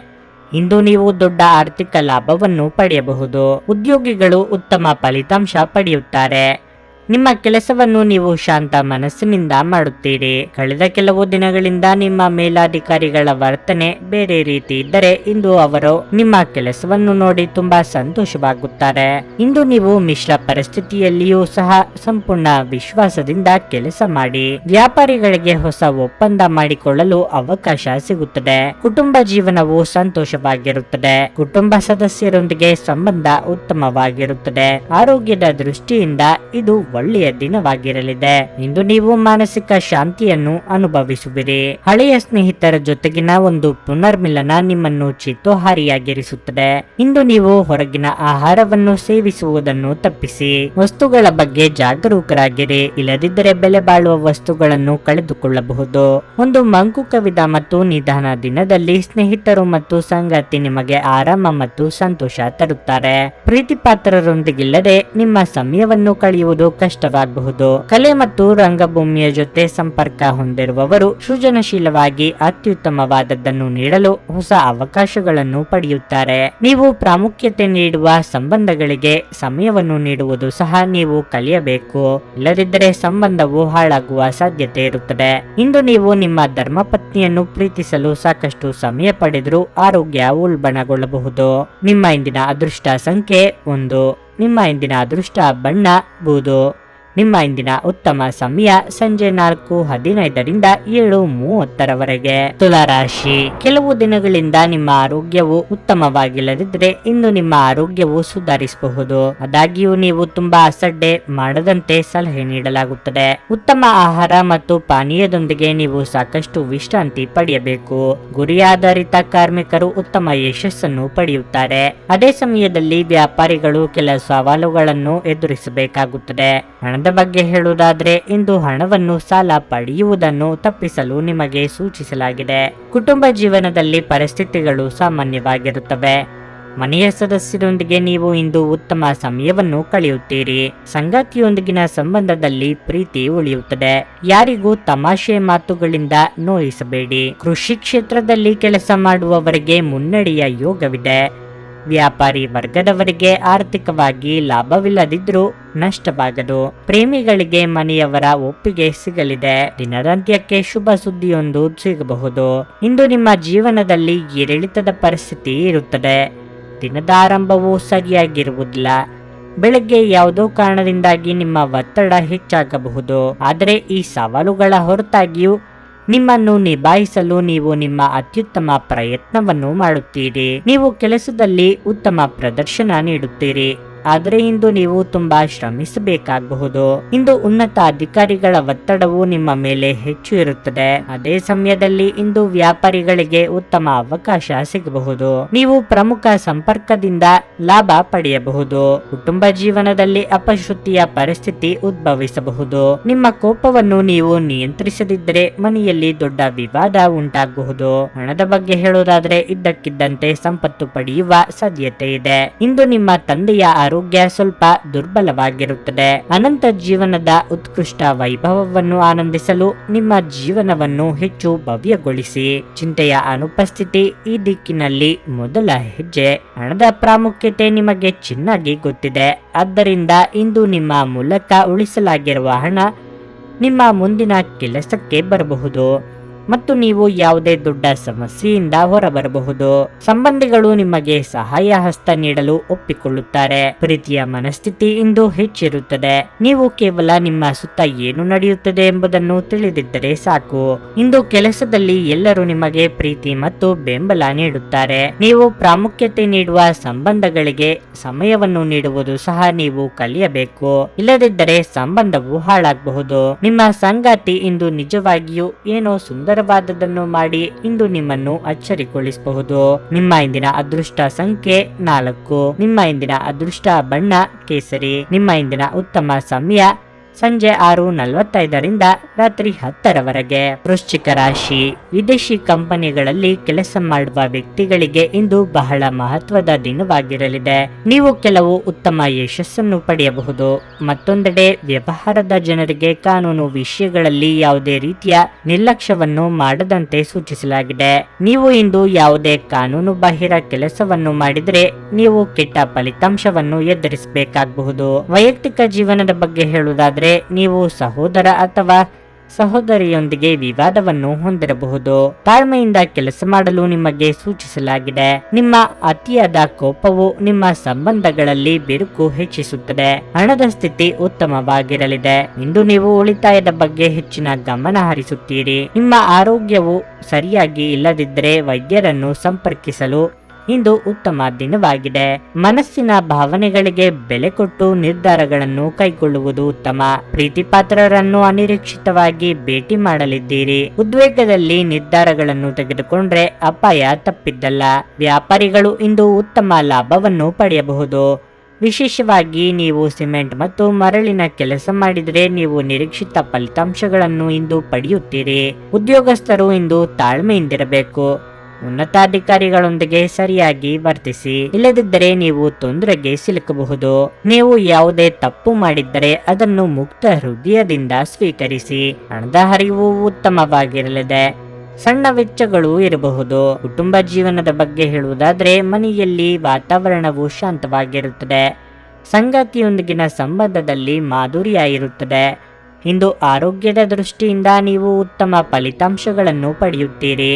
ಇಂದು ನೀವು ದೊಡ್ಡ ಆರ್ಥಿಕ ಲಾಭವನ್ನು ಪಡೆಯಬಹುದು. ಉದ್ಯೋಗಿಗಳು ಉತ್ತಮ ಫಲಿತಾಂಶ ಪಡೆಯುತ್ತಾರೆ. ನಿಮ್ಮ ಕೆಲಸವನ್ನು ನೀವು ಶಾಂತ ಮನಸ್ಸಿನಿಂದ ಮಾಡುತ್ತೀರಿ. ಕಳೆದ ಕೆಲವು ದಿನಗಳಿಂದ ನಿಮ್ಮ ಮೇಲಾಧಿಕಾರಿಗಳ ವರ್ತನೆ ಬೇರೆ ರೀತಿ ಇದ್ದರೆ ಇಂದು ಅವರು ನಿಮ್ಮ ಕೆಲಸವನ್ನು ನೋಡಿ ತುಂಬಾ ಸಂತೋಷವಾಗುತ್ತಾರೆ. ಇಂದು ನೀವು ಮಿಶ್ರ ಪರಿಸ್ಥಿತಿಯಲ್ಲಿಯೂ ಸಹ ಸಂಪೂರ್ಣ ವಿಶ್ವಾಸದಿಂದ ಕೆಲಸ ಮಾಡಿ. ವ್ಯಾಪಾರಿಗಳಿಗೆ ಹೊಸ ಒಪ್ಪಂದ ಮಾಡಿಕೊಳ್ಳಲು ಅವಕಾಶ ಸಿಗುತ್ತದೆ. ಕುಟುಂಬ ಜೀವನವು ಸಂತೋಷವಾಗಿರುತ್ತದೆ. ಕುಟುಂಬ ಸದಸ್ಯರೊಂದಿಗೆ ಸಂಬಂಧ ಉತ್ತಮವಾಗಿರುತ್ತದೆ. ಆರೋಗ್ಯದ ದೃಷ್ಟಿಯಿಂದ ಇದು ಒಳ್ಳೆಯ ದಿನವಾಗಿರಲಿದೆ. ಇಂದು ನೀವು ಮಾನಸಿಕ ಶಾಂತಿಯನ್ನು ಅನುಭವಿಸುವಿರಿ. ಹಳೆಯ ಸ್ನೇಹಿತರ ಜೊತೆಗಿನ ಒಂದು ಪುನರ್ಮಿಲನ ನಿಮ್ಮನ್ನು ಚಿತ್ತೋಹಾರಿಯಾಗಿರಿಸುತ್ತದೆ. ಇಂದು ನೀವು ಹೊರಗಿನ ಆಹಾರವನ್ನು ಸೇವಿಸುವುದನ್ನು ತಪ್ಪಿಸಿ. ವಸ್ತುಗಳ ಬಗ್ಗೆ ಜಾಗರೂಕರಾಗಿರಿ. ಇಲ್ಲದಿದ್ದರೆ ಬೆಲೆ ಬಾಳುವ ವಸ್ತುಗಳನ್ನು ಕಳೆದುಕೊಳ್ಳಬಹುದು. ಒಂದು ಮಂಕು ಕವಿದ ಮತ್ತು ನಿಧಾನ ದಿನದಲ್ಲಿ ಸ್ನೇಹಿತರು ಮತ್ತು ಸಂಗಾತಿ ನಿಮಗೆ ಆರಾಮ ಮತ್ತು ಸಂತೋಷ ತರುತ್ತಾರೆ. ಪ್ರೀತಿ ಪಾತ್ರರೊಂದಿಗಿಲ್ಲದೆ ನಿಮ್ಮ ಸಮಯವನ್ನು ಕಳೆಯುವುದು ಕಷ್ಟವಾಗಬಹುದು. ಕಲೆ ಮತ್ತು ರಂಗಭೂಮಿಯ ಜೊತೆ ಸಂಪರ್ಕ ಹೊಂದಿರುವವರು ಸೃಜನಶೀಲವಾಗಿ ಅತ್ಯುತ್ತಮವಾದದ್ದನ್ನು ನೀಡಲು ಹೊಸ ಅವಕಾಶಗಳನ್ನು ಪಡೆಯುತ್ತಾರೆ. ನೀವು ಪ್ರಾಮುಖ್ಯತೆ ನೀಡುವ ಸಂಬಂಧಗಳಿಗೆ ಸಮಯವನ್ನು ನೀಡುವುದು ಸಹ ನೀವು ಕಲಿಯಬೇಕು. ಇಲ್ಲದಿದ್ದರೆ ಸಂಬಂಧವು ಹಾಳಾಗುವ ಸಾಧ್ಯತೆ ಇರುತ್ತದೆ. ಇಂದು ನೀವು ನಿಮ್ಮ ಧರ್ಮಪತ್ನಿಯನ್ನು ಪ್ರೀತಿಸಲು ಸಾಕಷ್ಟು ಸಮಯ ಪಡೆದರೂ ಆರೋಗ್ಯ ಉಲ್ಬಣಗೊಳ್ಳಬಹುದು. ನಿಮ್ಮ ಇಂದಿನ ಅದೃಷ್ಟ ಸಂಖ್ಯೆ 1. ನಿಮ್ಮ ಇಂದಿನ ಅದೃಷ್ಟ ಬಣ್ಣ ಬೂದು. ನಿಮ್ಮ ಇಂದಿನ ಉತ್ತಮ ಸಮಯ ಸಂಜೆ 4:15ರಿಂದ 7:30ರವರೆಗೆ. ತುಲಾರಾಶಿ, ಕೆಲವು ದಿನಗಳಿಂದ ನಿಮ್ಮ ಆರೋಗ್ಯವು ಉತ್ತಮವಾಗಿಲ್ಲದಿದ್ದರೆ ಇಂದು ನಿಮ್ಮ ಆರೋಗ್ಯವು ಸುಧಾರಿಸಬಹುದು. ಆದಾಗ್ಯೂ ನೀವು ತುಂಬಾ ಅಸಡ್ಡೆ ಮಾಡದಂತೆ ಸಲಹೆ ನೀಡಲಾಗುತ್ತದೆ. ಉತ್ತಮ ಆಹಾರ ಮತ್ತು ಪಾನೀಯದೊಂದಿಗೆ ನೀವು ಸಾಕಷ್ಟು ವಿಶ್ರಾಂತಿ ಪಡೆಯಬೇಕು. ಗುರಿ ಆಧಾರಿತ ಕಾರ್ಮಿಕರು ಉತ್ತಮ ಯಶಸ್ಸನ್ನು ಪಡೆಯುತ್ತಾರೆ. ಅದೇ ಸಮಯದಲ್ಲಿ ವ್ಯಾಪಾರಿಗಳು ಕೆಲ ಸವಾಲುಗಳನ್ನು ಎದುರಿಸಬೇಕಾಗುತ್ತದೆ. ಹಣದ ಬಗ್ಗೆ ಹೇಳುವುದಾದ್ರೆ ಇಂದು ಹಣವನ್ನು ಸಾಲ ಪಡೆಯುವುದನ್ನು ತಪ್ಪಿಸಲು ನಿಮಗೆ ಸೂಚಿಸಲಾಗಿದೆ. ಕುಟುಂಬ ಜೀವನದಲ್ಲಿ ಪರಿಸ್ಥಿತಿಗಳು ಸಾಮಾನ್ಯವಾಗಿರುತ್ತವೆ. ಮನೆಯ ಸದಸ್ಯರೊಂದಿಗೆ ನೀವು ಇಂದು ಉತ್ತಮ ಸಮಯವನ್ನು ಕಳೆಯುತ್ತೀರಿ. ಸಂಗಾತಿಯೊಂದಿಗಿನ ಸಂಬಂಧದಲ್ಲಿ ಪ್ರೀತಿ ಉಳಿಯುತ್ತದೆ. ಯಾರಿಗೂ ತಮಾಷೆ ಮಾತುಗಳಿಂದ ನೋಯಿಸಬೇಡಿ. ಕೃಷಿ ಕ್ಷೇತ್ರದಲ್ಲಿ ಕೆಲಸ ಮಾಡುವವರಿಗೆ ಮುನ್ನಡೆಯ ಯೋಗವಿದೆ. ವ್ಯಾಪಾರಿ ವರ್ಗದವರಿಗೆ ಆರ್ಥಿಕವಾಗಿ ಲಾಭವಿಲ್ಲದಿದ್ರೂ ನಷ್ಟವಾಗದು. ಪ್ರೇಮಿಗಳಿಗೆ ಮನೆಯವರ ಒಪ್ಪಿಗೆ ಸಿಗಲಿದೆ. ದಿನದಂತ್ಯಕ್ಕೆ ಶುಭ ಸುದ್ದಿಯೊಂದು ಸಿಗಬಹುದು. ಇಂದು ನಿಮ್ಮ ಜೀವನದಲ್ಲಿ ಏರಿಳಿತದ ಪರಿಸ್ಥಿತಿ ಇರುತ್ತದೆ. ದಿನದ ಆರಂಭವು ಸರಿಯಾಗಿರುವುದಿಲ್ಲ. ಬೆಳಗ್ಗೆ ಯಾವುದೋ ಕಾರಣದಿಂದಾಗಿ ನಿಮ್ಮ ಒತ್ತಡ ಹೆಚ್ಚಾಗಬಹುದು. ಆದರೆ ಈ ಸವಾಲುಗಳ ಹೊರತಾಗಿಯೂ ನಿಮ್ಮನ್ನು ನಿಭಾಯಿಸಲು ನೀವು ನಿಮ್ಮ ಅತ್ಯುತ್ತಮ ಪ್ರಯತ್ನವನ್ನು ಮಾಡುತ್ತೀರಿ. ನೀವು ಕೆಲಸದಲ್ಲಿ ಉತ್ತಮ ಪ್ರದರ್ಶನ ನೀಡುತ್ತೀರಿ. ಆದರೆ ಇಂದು ನೀವು ತುಂಬಾ ಶ್ರಮಿಸಬೇಕಾಗಬಹುದು. ಇಂದು ಉನ್ನತ ಅಧಿಕಾರಿಗಳ ಒತ್ತಡವು ನಿಮ್ಮ ಮೇಲೆ ಹೆಚ್ಚು ಇರುತ್ತದೆ. ಅದೇ ಸಮಯದಲ್ಲಿ ಇಂದು ವ್ಯಾಪಾರಿಗಳಿಗೆ ಉತ್ತಮ ಅವಕಾಶ ಸಿಗಬಹುದು. ನೀವು ಪ್ರಮುಖ ಸಂಪರ್ಕದಿಂದ ಲಾಭ ಪಡೆಯಬಹುದು. ಕುಟುಂಬ ಜೀವನದಲ್ಲಿ ಅಪಶೃತಿಯ ಪರಿಸ್ಥಿತಿ ಉದ್ಭವಿಸಬಹುದು. ನಿಮ್ಮ ಕೋಪವನ್ನು ನೀವು ನಿಯಂತ್ರಿಸದಿದ್ದರೆ ಮನೆಯಲ್ಲಿ ದೊಡ್ಡ ವಿವಾದ ಉಂಟಾಗಬಹುದು. ಹಣದ ಬಗ್ಗೆ ಹೇಳುವುದಾದ್ರೆ ಇದ್ದಕ್ಕಿದ್ದಂತೆ ಸಂಪತ್ತು ಪಡೆಯುವ ಸಾಧ್ಯತೆ ಇದೆ. ಇಂದು ನಿಮ್ಮ ತಂದೆಯ ಆರೋಗ್ಯ ಸ್ವಲ್ಪ ದುರ್ಬಲವಾಗಿರುತ್ತದೆ. ಅನಂತ ಜೀವನದ ಉತ್ಕೃಷ್ಟ ವೈಭವವನ್ನು ಆನಂದಿಸಲು ನಿಮ್ಮ ಜೀವನವನ್ನು ಹೆಚ್ಚು ಭವ್ಯಗೊಳಿಸಿ. ಚಿಂತೆಯ ಅನುಪಸ್ಥಿತಿ ಈ ದಿಕ್ಕಿನಲ್ಲಿ ಮೊದಲ ಹೆಜ್ಜೆ. ಹಣದ ಪ್ರಾಮುಖ್ಯತೆ ನಿಮಗೆ ಚೆನ್ನಾಗಿ ಗೊತ್ತಿದೆ. ಆದ್ದರಿಂದ ಇಂದು ನಿಮ್ಮ ಮೂಲಕ ಉಳಿಸಲಾಗಿರುವ ಹಣ ನಿಮ್ಮ ಮುಂದಿನ ಕೆಲಸಕ್ಕೆ ಬರಬಹುದು ಮತ್ತು ನೀವು ಯಾವುದೇ ದೊಡ್ಡ ಸಮಸ್ಯೆಯಿಂದ ಹೊರಬರಬಹುದು. ಸಂಬಂಧಿಗಳು ನಿಮಗೆ ಸಹಾಯ ಹಸ್ತ ನೀಡಲು ಒಪ್ಪಿಕೊಳ್ಳುತ್ತಾರೆ. ಪ್ರೀತಿಯ ಮನಸ್ಥಿತಿ ಇಂದು ಹೆಚ್ಚಿರುತ್ತದೆ. ನೀವು ಕೇವಲ ನಿಮ್ಮ ಸುತ್ತ ಏನು ನಡೆಯುತ್ತದೆ ಎಂಬುದನ್ನು ತಿಳಿದಿದ್ದರೆ ಸಾಕು. ಇಂದು ಕೆಲಸದಲ್ಲಿ ಎಲ್ಲರೂ ನಿಮಗೆ ಪ್ರೀತಿ ಮತ್ತು ಬೆಂಬಲ ನೀಡುತ್ತಾರೆ. ನೀವು ಪ್ರಾಮುಖ್ಯತೆ ನೀಡುವ ಸಂಬಂಧಗಳಿಗೆ ಸಮಯವನ್ನು ನೀಡುವುದು ಸಹ ನೀವು ಕಲಿಯಬೇಕು. ಇಲ್ಲದಿದ್ದರೆ ಸಂಬಂಧವು ಹಾಳಾಗಬಹುದು. ನಿಮ್ಮ ಸಂಗಾತಿ ಇಂದು ನಿಜವಾಗಿಯೂ ಏನೋ ಸುಂದರವಾದದನ್ನು ಮಾಡಿ ಇಂದು ನಿಮ್ಮನ್ನು ಅಚ್ಚರಿಗೊಳಿಸಬಹುದು. ನಿಮ್ಮ ಇಂದಿನ ಅದೃಷ್ಟ ಸಂಖ್ಯೆ 4. ನಿಮ್ಮ ಇಂದಿನ ಅದೃಷ್ಟ ಬಣ್ಣ ಕೇಸರಿ. ನಿಮ್ಮ ಇಂದಿನ ಉತ್ತಮ ಸಮಯ ಸಂಜೆ 6:45 ರಾತ್ರಿ 10 ವೃಶ್ಚಿಕ ರಾಶಿ. ವಿದೇಶಿ ಕಂಪನಿಗಳಲ್ಲಿ ಕೆಲಸ ಮಾಡುವ ವ್ಯಕ್ತಿಗಳಿಗೆ ಇಂದು ಬಹಳ ಮಹತ್ವದ ದಿನವಾಗಿರಲಿದೆ. ನೀವು ಕೆಲವು ಉತ್ತಮ ಯಶಸ್ಸನ್ನು ಪಡೆಯಬಹುದು. ಮತ್ತೊಂದೆಡೆ ವ್ಯವಹಾರದ ಜನರಿಗೆ ಕಾನೂನು ವಿಷಯಗಳಲ್ಲಿ ಯಾವುದೇ ರೀತಿಯ ನಿರ್ಲಕ್ಷ್ಯವನ್ನು ಮಾಡದಂತೆ ಸೂಚಿಸಲಾಗಿದೆ. ನೀವು ಇಂದು ಯಾವುದೇ ಕಾನೂನು ಬಾಹಿರ ಕೆಲಸವನ್ನು ಮಾಡಿದರೆ ನೀವು ಕೆಟ್ಟ ಫಲಿತಾಂಶವನ್ನು ಎದುರಿಸಬೇಕಾಗಬಹುದು. ವೈಯಕ್ತಿಕ ಜೀವನದ ಬಗ್ಗೆ ಹೇಳುವುದಾದರೆ ನೀವು ಸಹೋದರ ಅಥವಾ ಸಹೋದರಿಯೊಂದಿಗೆ ವಿವಾದವನ್ನು ಹೊಂದಿರಬಹುದು. ತಾಳ್ಮೆಯಿಂದ ಕೆಲಸ ಮಾಡಲು ನಿಮಗೆ ಸೂಚಿಸಲಾಗಿದೆ. ನಿಮ್ಮ ಅತಿಯಾದ ಕೋಪವು ನಿಮ್ಮ ಸಂಬಂಧಗಳಲ್ಲಿ ಬಿರುಕು ಹೆಚ್ಚಿಸುತ್ತದೆ. ಹಣದ ಸ್ಥಿತಿ ಉತ್ತಮವಾಗಿರಲಿದೆ. ಇಂದು ನೀವು ಉಳಿತಾಯದ ಬಗ್ಗೆ ಹೆಚ್ಚಿನ ಗಮನ ಹರಿಸುತ್ತೀರಿ. ನಿಮ್ಮ ಆರೋಗ್ಯವು ಸರಿಯಾಗಿ ಇಲ್ಲದಿದ್ದರೆ ವೈದ್ಯರನ್ನು ಸಂಪರ್ಕಿಸಲು ಇಂದು ಉತ್ತಮ ದಿನವಾಗಿದೆ. ಮನಸ್ಸಿನ ಭಾವನೆಗಳಿಗೆ ಬೆಲೆ ಕೊಟ್ಟು ನಿರ್ಧಾರಗಳನ್ನು ಕೈಗೊಳ್ಳುವುದು ಉತ್ತಮ. ಪ್ರೀತಿಪಾತ್ರರನ್ನು ಅನಿರೀಕ್ಷಿತವಾಗಿ ಭೇಟಿ ಮಾಡಲಿದ್ದೀರಿ. ಉದ್ವೇಗದಲ್ಲಿ ನಿರ್ಧಾರಗಳನ್ನು ತೆಗೆದುಕೊಂಡ್ರೆ ಅಪಾಯ ತಪ್ಪಿದ್ದಲ್ಲ. ವ್ಯಾಪಾರಿಗಳು ಇಂದು ಉತ್ತಮ ಲಾಭವನ್ನು ಪಡೆಯಬಹುದು. ವಿಶೇಷವಾಗಿ ನೀವು ಸಿಮೆಂಟ್ ಮತ್ತು ಮರಳಿನ ಕೆಲಸ ಮಾಡಿದರೆ ನೀವು ನಿರೀಕ್ಷಿತ ಫಲಿತಾಂಶಗಳನ್ನು ಇಂದು ಪಡೆಯುತ್ತೀರಿ. ಉದ್ಯೋಗಸ್ಥರು ಇಂದು ತಾಳ್ಮೆಯಿಂದಿರಬೇಕು. ಉನ್ನತಾಧಿಕಾರಿಗಳೊಂದಿಗೆ ಸರಿಯಾಗಿ ವರ್ತಿಸಿ. ಇಲ್ಲದಿದ್ದರೆ ನೀವು ತೊಂದರೆಗೆ ಸಿಲುಕಬಹುದು. ನೀವು ಯಾವುದೇ ತಪ್ಪು ಮಾಡಿದ್ದರೆ ಅದನ್ನು ಮುಕ್ತ ಹೃದಯದಿಂದ ಸ್ವೀಕರಿಸಿ. ಹಣದ ಹರಿವು ಉತ್ತಮವಾಗಿರಲಿದೆ. ಸಣ್ಣ ವೆಚ್ಚಗಳು ಇರಬಹುದು. ಕುಟುಂಬ ಜೀವನದ ಬಗ್ಗೆ ಹೇಳುವುದಾದರೆ ಮನೆಯಲ್ಲಿ ವಾತಾವರಣವು ಶಾಂತವಾಗಿರುತ್ತದೆ. ಸಂಗಾತಿಯೊಂದಿಗಿನ ಸಂಬಂಧದಲ್ಲಿ ಮಾಧುರ್ಯ ಇರುತ್ತದೆ. ಇಂದು ಆರೋಗ್ಯದ ದೃಷ್ಟಿಯಿಂದ ನೀವು ಉತ್ತಮ ಫಲಿತಾಂಶಗಳನ್ನು ಪಡೆಯುತ್ತೀರಿ.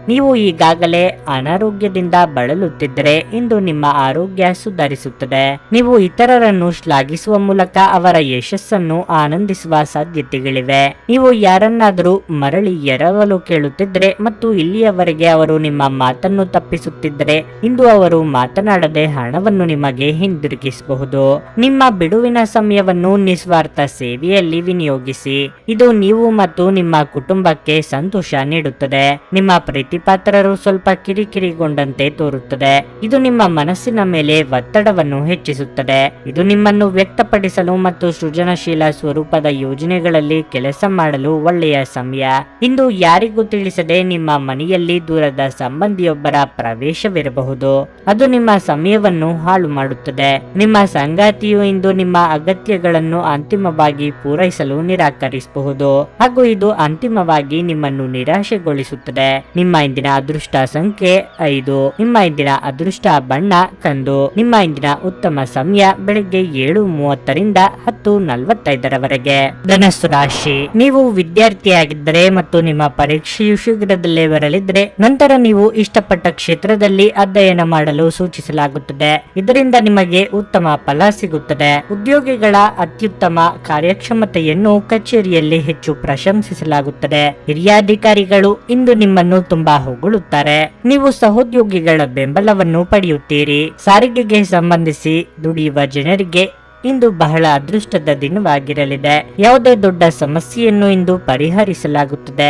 ನೀವು ಈಗಾಗಲೇ ಅನಾರೋಗ್ಯದಿಂದ ಬಳಲುತ್ತಿದ್ದರೆ ಇಂದು ನಿಮ್ಮ ಆರೋಗ್ಯ ಸುಧಾರಿಸುತ್ತದೆ. ನೀವು ಇತರರನ್ನು ಶ್ಲಾಘಿಸುವ ಮೂಲಕ ಅವರ ಯಶಸ್ಸನ್ನು ಆನಂದಿಸುವ ಸಾಧ್ಯತೆಗಳಿವೆ. ನೀವು ಯಾರನ್ನಾದರೂ ಮರಳಿ ಎರವಲು ಕೇಳುತ್ತಿದ್ದರೆ ಮತ್ತು ಇಲ್ಲಿಯವರೆಗೆ ಅವರು ನಿಮ್ಮ ಮಾತನ್ನು ತಪ್ಪಿಸುತ್ತಿದ್ದರೆ ಇಂದು ಅವರು ಮಾತನಾಡದೆ ಹಣವನ್ನು ನಿಮಗೆ ಹಿಂದಿರುಗಿಸಬಹುದು. ನಿಮ್ಮ ಬಿಡುವಿನ ಸಮಯವನ್ನು ನಿಸ್ವಾರ್ಥ ಸೇವೆಯಲ್ಲಿ ವಿನಿಯೋಗಿಸಿ. ಇದು ನೀವು ಮತ್ತು ನಿಮ್ಮ ಕುಟುಂಬಕ್ಕೆ ಸಂತೋಷ ನೀಡುತ್ತದೆ. ನಿಮ್ಮ ಪ್ರೀತಿಪಾತ್ರರು ಸ್ವಲ್ಪ ಕಿರಿಕಿರಿಗೊಂಡಂತೆ ತೋರುತ್ತದೆ. ಇದು ನಿಮ್ಮ ಮನಸ್ಸಿನ ಮೇಲೆ ಒತ್ತಡವನ್ನು ಹೆಚ್ಚಿಸುತ್ತದೆ. ಇದು ನಿಮ್ಮನ್ನು ವ್ಯಕ್ತಪಡಿಸಲು ಮತ್ತು ಸೃಜನಶೀಲ ಸ್ವರೂಪದ ಯೋಜನೆಗಳಲ್ಲಿ ಕೆಲಸ ಮಾಡಲು ಒಳ್ಳೆಯ ಸಮಯ. ಇಂದು ಯಾರಿಗೂ ತಿಳಿಸದೆ ನಿಮ್ಮ ಮನೆಯಲ್ಲಿ ದೂರದ ಸಂಬಂಧಿಯೊಬ್ಬರ ಪ್ರವೇಶವಿರಬಹುದು. ಅದು ನಿಮ್ಮ ಸಮಯವನ್ನು ಹಾಳು ಮಾಡುತ್ತದೆ. ನಿಮ್ಮ ಸಂಗಾತಿಯು ಇಂದು ನಿಮ್ಮ ಅಗತ್ಯಗಳನ್ನು ಅಂತಿಮವಾಗಿ ಪೂರೈಸಲು ನಿರಾಕರಿಸಬಹುದು ಹಾಗೂ ಇದು ಅಂತಿಮವಾಗಿ ನಿಮ್ಮನ್ನು ನಿರಾಶೆಗೊಳಿಸುತ್ತದೆ. ನಿಮ್ಮ ಇಂದಿನ ಅದೃಷ್ಟ ಸಂಖ್ಯೆ 5. ನಿಮ್ಮ ಇಂದಿನ ಅದೃಷ್ಟ ಬಣ್ಣ ಕಂದು. ನಿಮ್ಮ ಇಂದಿನ ಉತ್ತಮ ಸಮಯ ಬೆಳಗ್ಗೆ 7:30 10:45 ಧನಸ್ಸು ರಾಶಿ. ನೀವು ವಿದ್ಯಾರ್ಥಿಯಾಗಿದ್ದರೆ ಮತ್ತು ನಿಮ್ಮ ಪರೀಕ್ಷೆಯು ಶೀಘ್ರದಲ್ಲೇ ಬರಲಿದ್ದರೆ ನಂತರ ನೀವು ಇಷ್ಟಪಟ್ಟ ಕ್ಷೇತ್ರದಲ್ಲಿ ಅಧ್ಯಯನ ಮಾಡಲು ಸೂಚಿಸಲಾಗುತ್ತದೆ. ಇದರಿಂದ ನಿಮಗೆ ಉತ್ತಮ ಫಲ ಸಿಗುತ್ತದೆ. ಉದ್ಯೋಗಿಗಳ ಅತ್ಯುತ್ತಮ ಕಾರ್ಯಕ್ಷಮತೆಯನ್ನು ಕಚೇರಿಯಲ್ಲಿ ಹೆಚ್ಚು ಪ್ರಶಂಸಿಸಲಾಗುತ್ತದೆ. ಹಿರಿಯ ಅಧಿಕಾರಿಗಳು ಇಂದು ನಿಮ್ಮನ್ನು ತುಂಬಾ ಹೊಗಳುತ್ತಾರೆ. ನೀವು ಸಹೋದ್ಯೋಗಿಗಳ ಬೆಂಬಲವನ್ನು ಪಡೆಯುತ್ತೀರಿ. ಸಾರಿಗೆಗೆ ಸಂಬಂಧಿಸಿ ದುಡಿಯುವ ಜನರಿಗೆ ಇಂದು ಬಹಳ ಅದೃಷ್ಟದ ದಿನವಾಗಿರಲಿದೆ. ಯಾವುದೇ ದೊಡ್ಡ ಸಮಸ್ಯೆಯನ್ನು ಇಂದು ಪರಿಹರಿಸಲಾಗುತ್ತದೆ.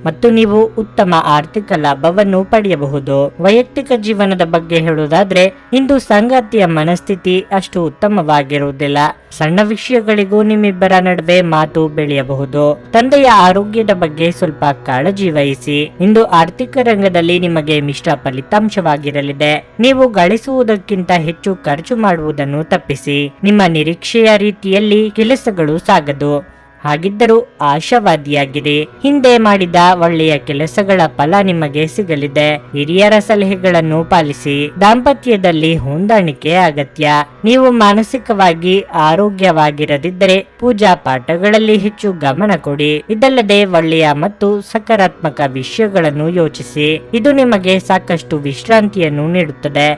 ಮತ್ತು ನೀವು ಉತ್ತಮ ಆರ್ಥಿಕ ಲಾಭವನ್ನು ಪಡೆಯಬಹುದು. ವೈಯಕ್ತಿಕ ಜೀವನದ ಬಗ್ಗೆ ಹೇಳುವುದಾದ್ರೆ ಇಂದು ಸಂಗಾತಿಯ ಮನಸ್ಥಿತಿ ಅಷ್ಟು ಉತ್ತಮವಾಗಿರುವುದಿಲ್ಲ. ಸಣ್ಣ ವಿಷಯಗಳಿಗೂ ನಿಮ್ಮಿಬ್ಬರ ನಡುವೆ ಮಾತು ಬೆಳೆಯಬಹುದು. ತಂದೆಯ ಆರೋಗ್ಯದ ಬಗ್ಗೆ ಸ್ವಲ್ಪ ಕಾಳಜಿ ವಹಿಸಿ. ಇಂದು ಆರ್ಥಿಕ ರಂಗದಲ್ಲಿ ನಿಮಗೆ ಮಿಶ್ರ ಫಲಿತಾಂಶವಾಗಿರಲಿದೆ. ನೀವು ಗಳಿಸುವುದಕ್ಕಿಂತ ಹೆಚ್ಚು ಖರ್ಚು ಮಾಡುವುದನ್ನು ತಪ್ಪಿಸಿ. ನಿಮ್ಮ ನಿರೀಕ್ಷೆಯ ರೀತಿಯಲ್ಲಿ ಕೆಲಸಗಳು ಸಾಗದು. ಹಾಗಿದ್ದರೂ ಆಶಾವಾದಿಯಾಗಿರಿ. ಹಿಂದೆ ಮಾಡಿದ ಒಳ್ಳೆಯ ಕೆಲಸಗಳ ಫಲ ನಿಮಗೆ ಸಿಗಲಿದೆ. ಹಿರಿಯರ ಸಲಹೆಗಳನ್ನು ಪಾಲಿಸಿ. ದಾಂಪತ್ಯದಲ್ಲಿ ಹೊಂದಾಣಿಕೆ ಅಗತ್ಯ. ನೀವು ಮಾನಸಿಕವಾಗಿ ಆರೋಗ್ಯವಾಗಿರದಿದ್ದರೆ ಪೂಜಾ ಪಾಠಗಳಲ್ಲಿ ಹೆಚ್ಚು ಗಮನ ಕೊಡಿ. ಇದಲ್ಲದೆ ಒಳ್ಳೆಯ ಮತ್ತು ಸಕಾರಾತ್ಮಕ ವಿಷಯಗಳನ್ನು ಯೋಚಿಸಿ. ಇದು ನಿಮಗೆ ಸಾಕಷ್ಟು ವಿಶ್ರಾಂತಿಯನ್ನು ನೀಡುತ್ತದೆ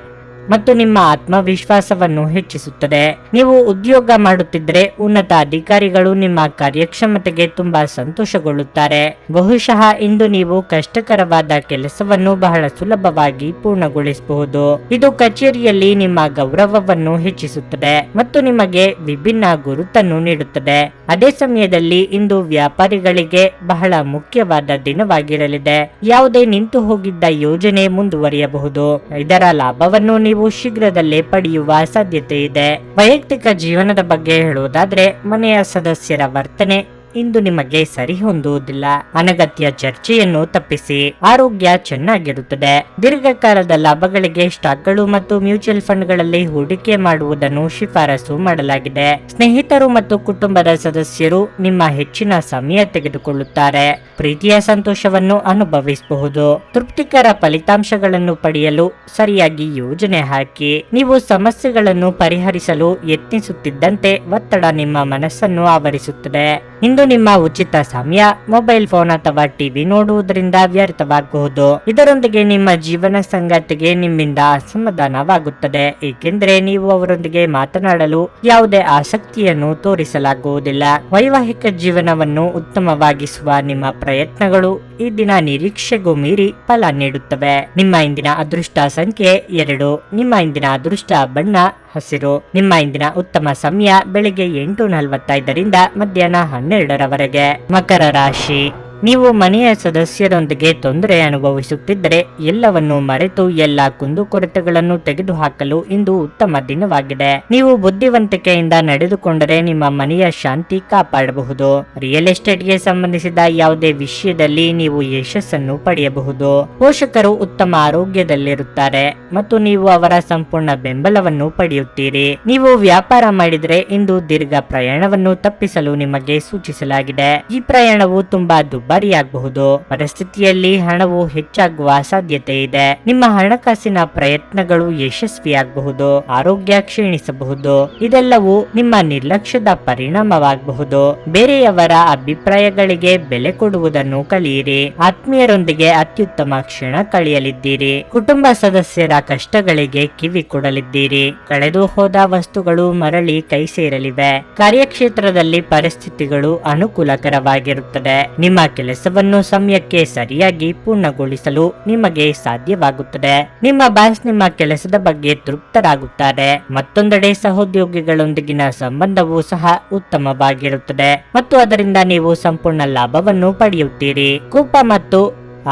ಮತ್ತು ನಿಮ್ಮ ಆತ್ಮವಿಶ್ವಾಸವನ್ನು ಹೆಚ್ಚಿಸುತ್ತದೆ. ನೀವು ಉದ್ಯೋಗ ಮಾಡುತ್ತಿದ್ದರೆ ಉನ್ನತ ಅಧಿಕಾರಿಗಳು ನಿಮ್ಮ ಕಾರ್ಯಕ್ಷಮತೆಗೆ ತುಂಬಾ ಸಂತೋಷಗೊಳ್ಳುತ್ತಾರೆ. ಬಹುಶಃ ಇಂದು ನೀವು ಕಷ್ಟಕರವಾದ ಕೆಲಸವನ್ನು ಬಹಳ ಸುಲಭವಾಗಿ ಪೂರ್ಣಗೊಳಿಸಬಹುದು. ಇದು ಕಚೇರಿಯಲ್ಲಿ ನಿಮ್ಮ ಗೌರವವನ್ನು ಹೆಚ್ಚಿಸುತ್ತದೆ ಮತ್ತು ನಿಮಗೆ ವಿಭಿನ್ನ ಗುರುತನ್ನು ನೀಡುತ್ತದೆ. ಅದೇ ಸಮಯದಲ್ಲಿ ಇಂದು ವ್ಯಾಪಾರಿಗಳಿಗೆ ಬಹಳ ಮುಖ್ಯವಾದ ದಿನವಾಗಿರಲಿದೆ. ಯಾವುದೇ ನಿಂತು ಹೋಗಿದ್ದ ಯೋಜನೆ ಮುಂದುವರಿಯಬಹುದು. ಇದರ ಲಾಭವನ್ನು ನೀವು ಶೀಘ್ರದಲ್ಲೇ ಪಡೆಯುವ ಸಾಧ್ಯತೆ ಇದೆ. ವೈಯಕ್ತಿಕ ಜೀವನದ ಬಗ್ಗೆ ಹೇಳುವುದಾದ್ರೆ ಮನೆಯ ಸದಸ್ಯರ ವರ್ತನೆ ಇಂದು ನಿಮಗೆ ಸರಿ ಹೊಂದುವುದಿಲ್ಲ. ಅನಗತ್ಯ ಚರ್ಚೆಯನ್ನು ತಪ್ಪಿಸಿ. ಆರೋಗ್ಯ ಚೆನ್ನಾಗಿರುತ್ತದೆ. ದೀರ್ಘಕಾಲದ ಲಾಭಗಳಿಗೆ ಸ್ಟಾಕ್ಗಳು ಮತ್ತು ಮ್ಯೂಚುವಲ್ ಫಂಡ್ಗಳಲ್ಲಿ ಹೂಡಿಕೆ ಮಾಡುವುದನ್ನು ಶಿಫಾರಸು ಮಾಡಲಾಗಿದೆ. ಸ್ನೇಹಿತರು ಮತ್ತು ಕುಟುಂಬದ ಸದಸ್ಯರು ನಿಮ್ಮ ಹೆಚ್ಚಿನ ಸಮಯ ತೆಗೆದುಕೊಳ್ಳುತ್ತಾರೆ. ಪ್ರೀತಿಯ ಸಂತೋಷವನ್ನು ಅನುಭವಿಸಬಹುದು. ತೃಪ್ತಿಕರ ಫಲಿತಾಂಶಗಳನ್ನು ಪಡೆಯಲು ಸರಿಯಾಗಿ ಯೋಜನೆ ಹಾಕಿ. ನೀವು ಸಮಸ್ಯೆಗಳನ್ನು ಪರಿಹರಿಸಲು ಯತ್ನಿಸುತ್ತಿದ್ದಂತೆ ಒತ್ತಡ ನಿಮ್ಮ ಮನಸ್ಸನ್ನು ಆವರಿಸುತ್ತದೆ. ಇಂದು ನಿಮ್ಮ ಉಚಿತ ಸಮಯ ಮೊಬೈಲ್ ಫೋನ್ ಅಥವಾ ಟಿವಿ ನೋಡುವುದರಿಂದ ವ್ಯರ್ಥವಾಗಬಹುದು. ಇದರೊಂದಿಗೆ ನಿಮ್ಮ ಜೀವನ ಸಂಗಾತಿಗೆ ನಿಮ್ಮಿಂದ ಅಸಮಾಧಾನವಾಗುತ್ತದೆ, ಏಕೆಂದರೆ ನೀವು ಅವರೊಂದಿಗೆ ಮಾತನಾಡಲು ಯಾವುದೇ ಆಸಕ್ತಿಯನ್ನು ತೋರಿಸಲಾಗುವುದಿಲ್ಲ. ವೈವಾಹಿಕ ಜೀವನವನ್ನು ಉತ್ತಮವಾಗಿಸುವ ನಿಮ್ಮ ಪ್ರಯತ್ನಗಳು ಈ ದಿನ ನಿರೀಕ್ಷೆಗೂ ಮೀರಿ ಫಲ ನೀಡುತ್ತವೆ. ನಿಮ್ಮ ಇಂದಿನ ಅದೃಷ್ಟ ಸಂಖ್ಯೆ 2. ನಿಮ್ಮ ಇಂದಿನ ಅದೃಷ್ಟ ಬಣ್ಣ ಹಸಿರು. ನಿಮ್ಮ ಇಂದಿನ ಉತ್ತಮ ಸಮಯ ಬೆಳಿಗ್ಗೆ 8:45ರಿಂದ ಮಧ್ಯಾಹ್ನ 12ರವರೆಗೆ. ಮಕರ ರಾಶಿ. ನೀವು ಮನೆಯ ಸದಸ್ಯರೊಂದಿಗೆ ತೊಂದರೆ ಅನುಭವಿಸುತ್ತಿದ್ದರೆ ಎಲ್ಲವನ್ನೂ ಮರೆತು ಎಲ್ಲ ಕುಂದುಕೊರತೆಗಳನ್ನು ತೆಗೆದುಹಾಕಲು ಇಂದು ಉತ್ತಮ ದಿನವಾಗಿದೆ. ನೀವು ಬುದ್ಧಿವಂತಿಕೆಯಿಂದ ನಡೆದುಕೊಂಡರೆ ನಿಮ್ಮ ಮನೆಯ ಶಾಂತಿ ಕಾಪಾಡಬಹುದು. ರಿಯಲ್ ಎಸ್ಟೇಟ್ಗೆ ಸಂಬಂಧಿಸಿದ ಯಾವುದೇ ವಿಷಯದಲ್ಲಿ ನೀವು ಯಶಸ್ಸನ್ನು ಪಡೆಯಬಹುದು. ಪೋಷಕರು ಉತ್ತಮ ಆರೋಗ್ಯದಲ್ಲಿರುತ್ತಾರೆ ಮತ್ತು ನೀವು ಅವರ ಸಂಪೂರ್ಣ ಬೆಂಬಲವನ್ನು ಪಡೆಯುತ್ತೀರಿ. ನೀವು ವ್ಯಾಪಾರ ಮಾಡಿದರೆ ಇಂದು ದೀರ್ಘ ಪ್ರಯಾಣವನ್ನು ತಪ್ಪಿಸಲು ನಿಮಗೆ ಸೂಚಿಸಲಾಗಿದೆ. ಈ ಪ್ರಯಾಣವು ತುಂಬಾ ದುಬಾರಿಯಾಗಬಹುದು. ಪರಿಸ್ಥಿತಿಯಲ್ಲಿ ಹಣವು ಹೆಚ್ಚಾಗುವ ಸಾಧ್ಯತೆ ಇದೆ. ನಿಮ್ಮ ಹಣಕಾಸಿನ ಪ್ರಯತ್ನಗಳು ಯಶಸ್ವಿಯಾಗಬಹುದು. ಆರೋಗ್ಯ ಕ್ಷೀಣಿಸಬಹುದು. ಇದೆಲ್ಲವೂ ನಿಮ್ಮ ನಿರ್ಲಕ್ಷ್ಯದ ಪರಿಣಾಮವಾಗಬಹುದು. ಬೇರೆಯವರ ಅಭಿಪ್ರಾಯಗಳಿಗೆ ಬೆಲೆ ಕೊಡುವುದನ್ನು ಕಲಿಯಿರಿ. ಆತ್ಮೀಯರೊಂದಿಗೆ ಅತ್ಯುತ್ತಮ ಕ್ಷಣ ಕಳೆಯಲಿದ್ದೀರಿ. ಕುಟುಂಬ ಸದಸ್ಯರ ಕಷ್ಟಗಳಿಗೆ ಕಿವಿ ಕೊಡಲಿದ್ದೀರಿ. ಕಳೆದು ಹೋದ ವಸ್ತುಗಳು ಮರಳಿ ಕೈ ಸೇರಲಿವೆ. ಕಾರ್ಯಕ್ಷೇತ್ರದಲ್ಲಿ ಪರಿಸ್ಥಿತಿಗಳು ಅನುಕೂಲಕರವಾಗಿರುತ್ತದೆ. ನಿಮ್ಮ ಕೆಲಸವನ್ನು ಸಮಯಕ್ಕೆ ಸರಿಯಾಗಿ ಪೂರ್ಣಗೊಳಿಸಲು ನಿಮಗೆ ಸಾಧ್ಯವಾಗುತ್ತದೆ. ನಿಮ್ಮ ಬಾಸ್ ನಿಮ್ಮ ಕೆಲಸದ ಬಗ್ಗೆ ತೃಪ್ತರಾಗುತ್ತಾರೆ. ಮತ್ತೊಂದೆಡೆ ಸಹೋದ್ಯೋಗಿಗಳೊಂದಿಗಿನ ಸಂಬಂಧವೂ ಸಹ ಉತ್ತಮವಾಗಿರುತ್ತದೆ ಮತ್ತು ಅದರಿಂದ ನೀವು ಸಂಪೂರ್ಣ ಲಾಭವನ್ನು ಪಡೆಯುತ್ತೀರಿ. ಕೋಪ ಮತ್ತು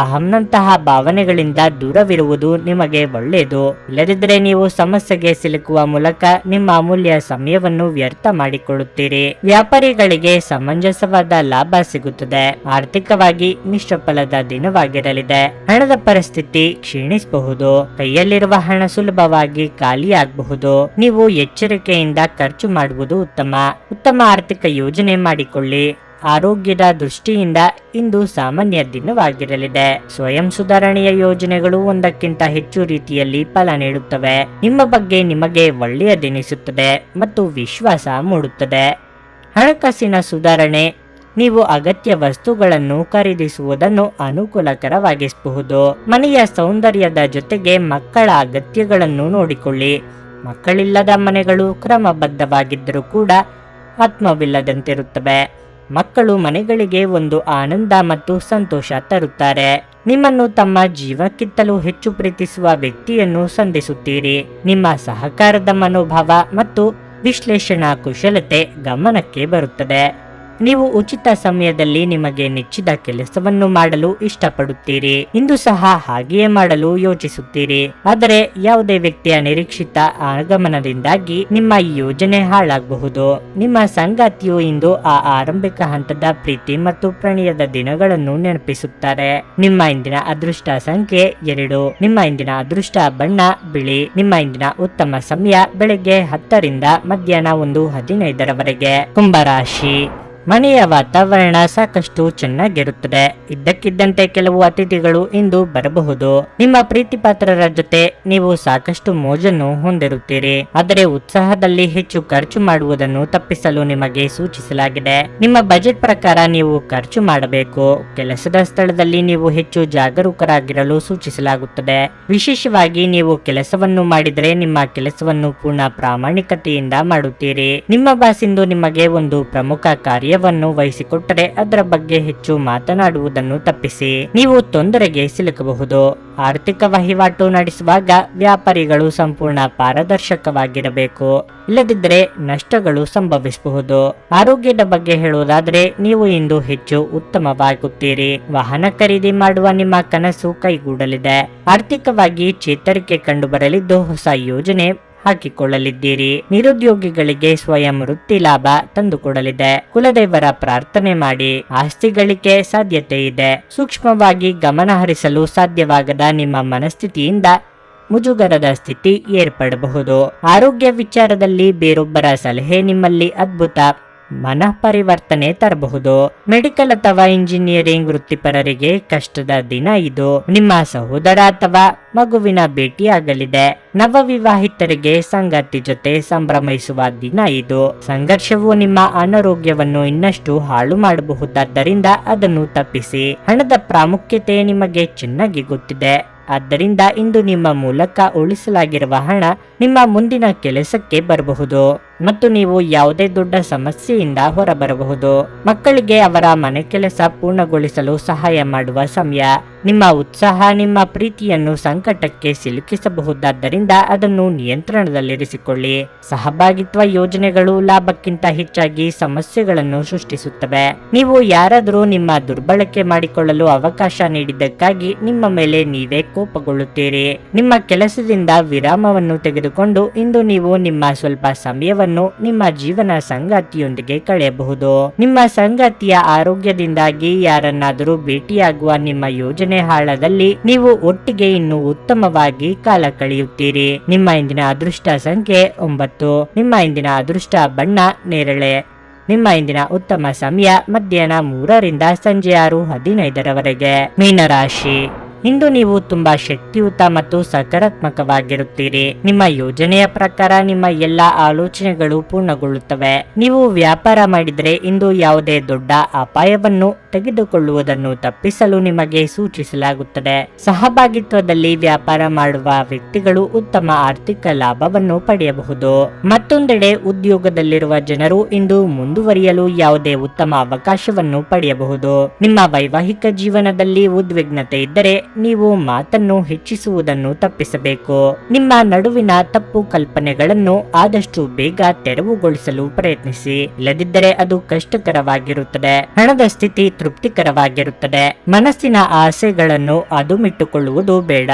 ಅಹಂನಂತಹ ಭಾವನೆಗಳಿಂದ ದೂರವಿರುವುದು ನಿಮಗೆ ಒಳ್ಳೆಯದು. ಇಲ್ಲದಿದ್ದರೆ ನೀವು ಸಮಸ್ಯೆಗೆ ಸಿಲುಕುವ ಮೂಲಕ ನಿಮ್ಮ ಅಮೂಲ್ಯ ಸಮಯವನ್ನು ವ್ಯರ್ಥ ಮಾಡಿಕೊಳ್ಳುತ್ತೀರಿ. ವ್ಯಾಪಾರಿಗಳಿಗೆ ಸಮಂಜಸವಾದ ಲಾಭ ಸಿಗುತ್ತದೆ. ಆರ್ಥಿಕವಾಗಿ ಮಿಶ್ರ ಫಲದ ದಿನವಾಗಿರಲಿದೆ. ಹಣದ ಪರಿಸ್ಥಿತಿ ಕ್ಷೀಣಿಸಬಹುದು. ಕೈಯಲ್ಲಿರುವ ಹಣ ಸುಲಭವಾಗಿ ಖಾಲಿಯಾಗಬಹುದು. ನೀವು ಎಚ್ಚರಿಕೆಯಿಂದ ಖರ್ಚು ಮಾಡುವುದು ಉತ್ತಮ. ಉತ್ತಮ ಆರ್ಥಿಕ ಯೋಜನೆ ಮಾಡಿಕೊಳ್ಳಿ. ಆರೋಗ್ಯದ ದೃಷ್ಟಿಯಿಂದ ಇಂದು ಸಾಮಾನ್ಯ ದಿನವಾಗಿರಲಿದೆ. ಸ್ವಯಂ ಸುಧಾರಣೆಯ ಯೋಜನೆಗಳು ಒಂದಕ್ಕಿಂತ ಹೆಚ್ಚು ರೀತಿಯಲ್ಲಿ ಫಲ ನೀಡುತ್ತವೆ. ನಿಮ್ಮ ಬಗ್ಗೆ ನಿಮಗೆ ಒಳ್ಳೆಯದೆನಿಸುತ್ತದೆ ಮತ್ತು ವಿಶ್ವಾಸ ಮೂಡುತ್ತದೆ. ಹಣಕಾಸಿನ ಸುಧಾರಣೆ ನೀವು ಅಗತ್ಯ ವಸ್ತುಗಳನ್ನು ಖರೀದಿಸುವುದನ್ನು ಅನುಕೂಲಕರವಾಗಿಸಬಹುದು. ಮನೆಯ ಸೌಂದರ್ಯದ ಜೊತೆಗೆ ಮಕ್ಕಳ ಅಗತ್ಯಗಳನ್ನು ನೋಡಿಕೊಳ್ಳಿ. ಮಕ್ಕಳಿಲ್ಲದ ಮನೆಗಳು ಕ್ರಮಬದ್ಧವಾಗಿದ್ದರೂ ಕೂಡ ಆತ್ಮವಿಲ್ಲದಂತಿರುತ್ತವೆ. ಮಕ್ಕಳು ಮನೆಗಳಿಗೆ ಒಂದು ಆನಂದ ಮತ್ತು ಸಂತೋಷ ತರುತ್ತಾರೆ. ನಿಮ್ಮನ್ನು ತಮ್ಮ ಜೀವಕ್ಕಿಂತಲೂ ಹೆಚ್ಚು ಪ್ರೀತಿಸುವ ವ್ಯಕ್ತಿಯನ್ನು ಸಂಧಿಸುತ್ತೀರಿ. ನಿಮ್ಮ ಸಹಕಾರದ ಮನೋಭಾವ ಮತ್ತು ವಿಶ್ಲೇಷಣಾ ಕುಶಲತೆ ಗಮನಕ್ಕೆ ಬರುತ್ತದೆ. ನೀವು ಉಚಿತ ಸಮಯದಲ್ಲಿ ನಿಮಗೆ ನೆಚ್ಚಿದ ಕೆಲಸವನ್ನು ಮಾಡಲು ಇಷ್ಟಪಡುತ್ತೀರಿ. ಇಂದು ಸಹ ಹಾಗೆಯೇ ಮಾಡಲು ಯೋಚಿಸುತ್ತೀರಿ. ಆದರೆ ಯಾವುದೇ ವ್ಯಕ್ತಿಯ ನಿರೀಕ್ಷಿತ ಆಗಮನದಿಂದಾಗಿ ನಿಮ್ಮ ಈ ಯೋಜನೆ ಹಾಳಾಗಬಹುದು. ನಿಮ್ಮ ಸಂಗಾತಿಯು ಇಂದು ಆ ಆರಂಭಿಕ ಹಂತದ ಪ್ರೀತಿ ಮತ್ತು ಪ್ರಣಯದ ದಿನಗಳನ್ನು ನೆನಪಿಸುತ್ತಾರೆ. ನಿಮ್ಮ ಇಂದಿನ ಅದೃಷ್ಟ ಸಂಖ್ಯೆ 2. ನಿಮ್ಮ ಇಂದಿನ ಅದೃಷ್ಟ ಬಣ್ಣ ಬಿಳಿ. ನಿಮ್ಮ ಇಂದಿನ ಉತ್ತಮ ಸಮಯ ಬೆಳಗ್ಗೆ 10 ರಿಂದ ಮಧ್ಯಾಹ್ನ 1:15 ಕುಂಭರಾಶಿ. ಮನೆಯ ವಾತಾವರಣ ಸಾಕಷ್ಟು ಚೆನ್ನಾಗಿರುತ್ತದೆ. ಇದ್ದಕ್ಕಿದ್ದಂತೆ ಕೆಲವು ಅತಿಥಿಗಳು ಇಂದು ಬರಬಹುದು. ನಿಮ್ಮ ಪ್ರೀತಿ ಪಾತ್ರರ ಜೊತೆ ನೀವು ಸಾಕಷ್ಟು ಮೋಜನ್ನು ಹೊಂದಿರುತ್ತೀರಿ. ಆದರೆ ಉತ್ಸಾಹದಲ್ಲಿ ಹೆಚ್ಚು ಖರ್ಚು ಮಾಡುವುದನ್ನು ತಪ್ಪಿಸಲು ನಿಮಗೆ ಸೂಚಿಸಲಾಗಿದೆ. ನಿಮ್ಮ ಬಜೆಟ್ ಪ್ರಕಾರ ನೀವು ಖರ್ಚು ಮಾಡಬೇಕು. ಕೆಲಸದ ಸ್ಥಳದಲ್ಲಿ ನೀವು ಹೆಚ್ಚು ಜಾಗರೂಕರಾಗಿರಲು ಸೂಚಿಸಲಾಗುತ್ತದೆ. ವಿಶೇಷವಾಗಿ ನೀವು ಕೆಲಸವನ್ನು ಮಾಡಿದರೆ ನಿಮ್ಮ ಕೆಲಸವನ್ನು ಪೂರ್ಣ ಪ್ರಾಮಾಣಿಕತೆಯಿಂದ ಮಾಡುತ್ತೀರಿ. ನಿಮ್ಮ ಬಾಸ್ ಇಂದು ನಿಮಗೆ ಒಂದು ಪ್ರಮುಖ ಕಾರ್ಯ ವಹಿಸಿಕೊಟ್ಟರೆ ಅದರ ಬಗ್ಗೆ ಹೆಚ್ಚು ಮಾತನಾಡುವುದನ್ನು ತಪ್ಪಿಸಿ. ನೀವು ತೊಂದರೆಗೆ ಸಿಲುಕಬಹುದು. ಆರ್ಥಿಕ ವಹಿವಾಟು ನಡೆಸುವಾಗ ವ್ಯಾಪಾರಿಗಳು ಸಂಪೂರ್ಣ ಪಾರದರ್ಶಕವಾಗಿರಬೇಕು. ಇಲ್ಲದಿದ್ದರೆ ನಷ್ಟಗಳು ಸಂಭವಿಸಬಹುದು. ಆರೋಗ್ಯದ ಬಗ್ಗೆ ಹೇಳುವುದಾದರೆ ನೀವು ಇಂದು ಹೆಚ್ಚು ಉತ್ತಮವಾಗುತ್ತೀರಿ. ವಾಹನ ಖರೀದಿ ಮಾಡುವ ನಿಮ್ಮ ಕನಸು ಕೈಗೂಡಲಿದೆ. ಆರ್ಥಿಕವಾಗಿ ಚೇತರಿಕೆ ಕಂಡುಬರಲಿದ್ದು ಹೊಸ ಯೋಜನೆ ಹಾಕಿಕೊಳ್ಳಲಿದ್ದೀರಿ. ನಿರುದ್ಯೋಗಿಗಳಿಗೆ ಸ್ವಯಂ ವೃತ್ತಿ ಲಾಭ ತಂದುಕೊಡಲಿದೆ. ಕುಲದೇವರ ಪ್ರಾರ್ಥನೆ ಮಾಡಿ. ಆಸ್ತಿ ಗಳಿಕೆ ಸಾಧ್ಯತೆ ಇದೆ. ಸೂಕ್ಷ್ಮವಾಗಿ ಗಮನ ಹರಿಸಲು ಸಾಧ್ಯವಾಗದ ನಿಮ್ಮ ಮನಸ್ಥಿತಿಯಿಂದ ಮುಜುಗರದ ಸ್ಥಿತಿ ಏರ್ಪಡಬಹುದು. ಆರೋಗ್ಯ ವಿಚಾರದಲ್ಲಿ ಬೇರೊಬ್ಬರ ಸಲಹೆ ನಿಮ್ಮಲ್ಲಿ ಅದ್ಭುತ ಮನಃ ಪರಿವರ್ತನೆ ತರಬಹುದು. ಮೆಡಿಕಲ್ ಅಥವಾ ಇಂಜಿನಿಯರಿಂಗ್ ವೃತ್ತಿಪರರಿಗೆ ಕಷ್ಟದ ದಿನ ಇದು. ನಿಮ್ಮ ಸಹೋದರ ಅಥವಾ ಮಗುವಿನ ಭೇಟಿಯಾಗಲಿದೆ. ನವವಿವಾಹಿತರಿಗೆ ಸಂಗಾತಿ ಜೊತೆ ಸಂಭ್ರಮಿಸುವ ದಿನ ಇದು. ಸಂಘರ್ಷವು ನಿಮ್ಮ ಅನಾರೋಗ್ಯವನ್ನು ಇನ್ನಷ್ಟು ಹಾಳು ಮಾಡಬಹುದಾದ್ದರಿಂದ ಅದನ್ನು ತಪ್ಪಿಸಿ. ಹಣದ ಪ್ರಾಮುಖ್ಯತೆ ನಿಮಗೆ ಚೆನ್ನಾಗಿ ಗೊತ್ತಿದೆ. ಆದ್ದರಿಂದ ಇಂದು ನಿಮ್ಮ ಮೂಲಕ ಉಳಿಸಲಾಗಿರುವ ಹಣ ನಿಮ್ಮ ಮುಂದಿನ ಕೆಲಸಕ್ಕೆ ಬರಬಹುದು ಮತ್ತು ನೀವು ಯಾವುದೇ ದೊಡ್ಡ ಸಮಸ್ಯೆಯಿಂದ ಹೊರಬರಬಹುದು. ಮಕ್ಕಳಿಗೆ ಅವರ ಮನೆ ಕೆಲಸ ಪೂರ್ಣಗೊಳಿಸಲು ಸಹಾಯ ಮಾಡುವ ಸಮಯ. ನಿಮ್ಮ ಉತ್ಸಾಹ ನಿಮ್ಮ ಪ್ರೀತಿಯನ್ನು ಸಂಕಟಕ್ಕೆ ಸಿಲುಕಿಸಬಹುದಾದ್ದರಿಂದ ಅದನ್ನು ನಿಯಂತ್ರಣದಲ್ಲಿರಿಸಿಕೊಳ್ಳಿ. ಸಹಭಾಗಿತ್ವ ಯೋಜನೆಗಳು ಲಾಭಕ್ಕಿಂತ ಹೆಚ್ಚಾಗಿ ಸಮಸ್ಯೆಗಳನ್ನು ಸೃಷ್ಟಿಸುತ್ತವೆ. ನೀವು ಯಾರಾದರೂ ನಿಮ್ಮ ದುರ್ಬಳಕೆ ಮಾಡಿಕೊಳ್ಳಲು ಅವಕಾಶ ನೀಡಿದ್ದಕ್ಕಾಗಿ ನಿಮ್ಮ ಮೇಲೆ ನೀವೇ ಕೋಪಗೊಳ್ಳುತ್ತೀರಿ. ನಿಮ್ಮ ಕೆಲಸದಿಂದ ವಿರಾಮವನ್ನು ತೆಗೆದುಕೊಂಡು ಇಂದು ನೀವು ನಿಮ್ಮ ಸ್ವಲ್ಪ ಸಮಯವನ್ನು ನಿಮ್ಮ ಜೀವನ ಸಂಗಾತಿಯೊಂದಿಗೆ ಕಳೆಯಬಹುದು. ನಿಮ್ಮ ಸಂಗಾತಿಯ ಆರೋಗ್ಯದಿಂದಾಗಿ ಯಾರನ್ನಾದರೂ ಭೇಟಿಯಾಗುವ ನಿಮ್ಮ ಯೋಜನೆ ಹಾಳದಲ್ಲಿ ನೀವು ಒಟ್ಟಿಗೆ ಇನ್ನೂ ಉತ್ತಮವಾಗಿ ಕಾಲ ಕಳೆಯುತ್ತೀರಿ. ನಿಮ್ಮ ಇಂದಿನ ಅದೃಷ್ಟ ಸಂಖ್ಯೆ 9. ನಿಮ್ಮ ಇಂದಿನ ಅದೃಷ್ಟ ಬಣ್ಣ ನೇರಳೆ. ನಿಮ್ಮ ಇಂದಿನ ಉತ್ತಮ ಸಮಯ ಮಧ್ಯಾಹ್ನ 3 ರಿಂದ ಸಂಜೆ 6:15 ಮೀನರಾಶಿ. ಇಂದು ನೀವು ತುಂಬಾ ಶಕ್ತಿಯುತ ಮತ್ತು ಸಕಾರಾತ್ಮಕವಾಗಿರುತ್ತೀರಿ. ನಿಮ್ಮ ಯೋಜನೆಯ ಪ್ರಕಾರ ನಿಮ್ಮ ಎಲ್ಲಾ ಆಲೋಚನೆಗಳು ಪೂರ್ಣಗೊಳ್ಳುತ್ತವೆ. ನೀವು ವ್ಯಾಪಾರ ಮಾಡಿದರೆ ಇಂದು ಯಾವುದೇ ದೊಡ್ಡ ಅಪಾಯವನ್ನು ತೆಗೆದುಕೊಳ್ಳುವುದನ್ನು ತಪ್ಪಿಸಲು ನಿಮಗೆ ಸೂಚಿಸಲಾಗುತ್ತದೆ. ಸಹಭಾಗಿತ್ವದಲ್ಲಿ ವ್ಯಾಪಾರ ಮಾಡುವ ವ್ಯಕ್ತಿಗಳು ಉತ್ತಮ ಆರ್ಥಿಕ ಲಾಭವನ್ನು ಪಡೆಯಬಹುದು. ಮತ್ತೊಂದೆಡೆ ಉದ್ಯೋಗದಲ್ಲಿರುವ ಜನರು ಇಂದು ಮುಂದುವರಿಯಲು ಯಾವುದೇ ಉತ್ತಮ ಅವಕಾಶವನ್ನು ಪಡೆಯಬಹುದು. ನಿಮ್ಮ ವೈವಾಹಿಕ ಜೀವನದಲ್ಲಿ ಉದ್ವಿಗ್ನತೆ ಇದ್ದರೆ ನೀವು ಮಾತನ್ನು ಹೆಚ್ಚಿಸುವುದನ್ನು ತಪ್ಪಿಸಬೇಕು. ನಿಮ್ಮ ನಡುವಿನ ತಪ್ಪು ಕಲ್ಪನೆಗಳನ್ನು ಆದಷ್ಟು ಬೇಗ ತೆರವುಗೊಳಿಸಲು ಪ್ರಯತ್ನಿಸಿ. ಇಲ್ಲದಿದ್ದರೆ ಅದು ಕಷ್ಟಕರವಾಗಿರುತ್ತದೆ. ಹಣದ ಸ್ಥಿತಿ ತೃಪ್ತಿಕರವಾಗಿರುತ್ತದೆ. ಮನಸ್ಸಿನ ಆಸೆಗಳನ್ನು ಅದುಮಿಟ್ಟುಕೊಳ್ಳುವುದು ಬೇಡ.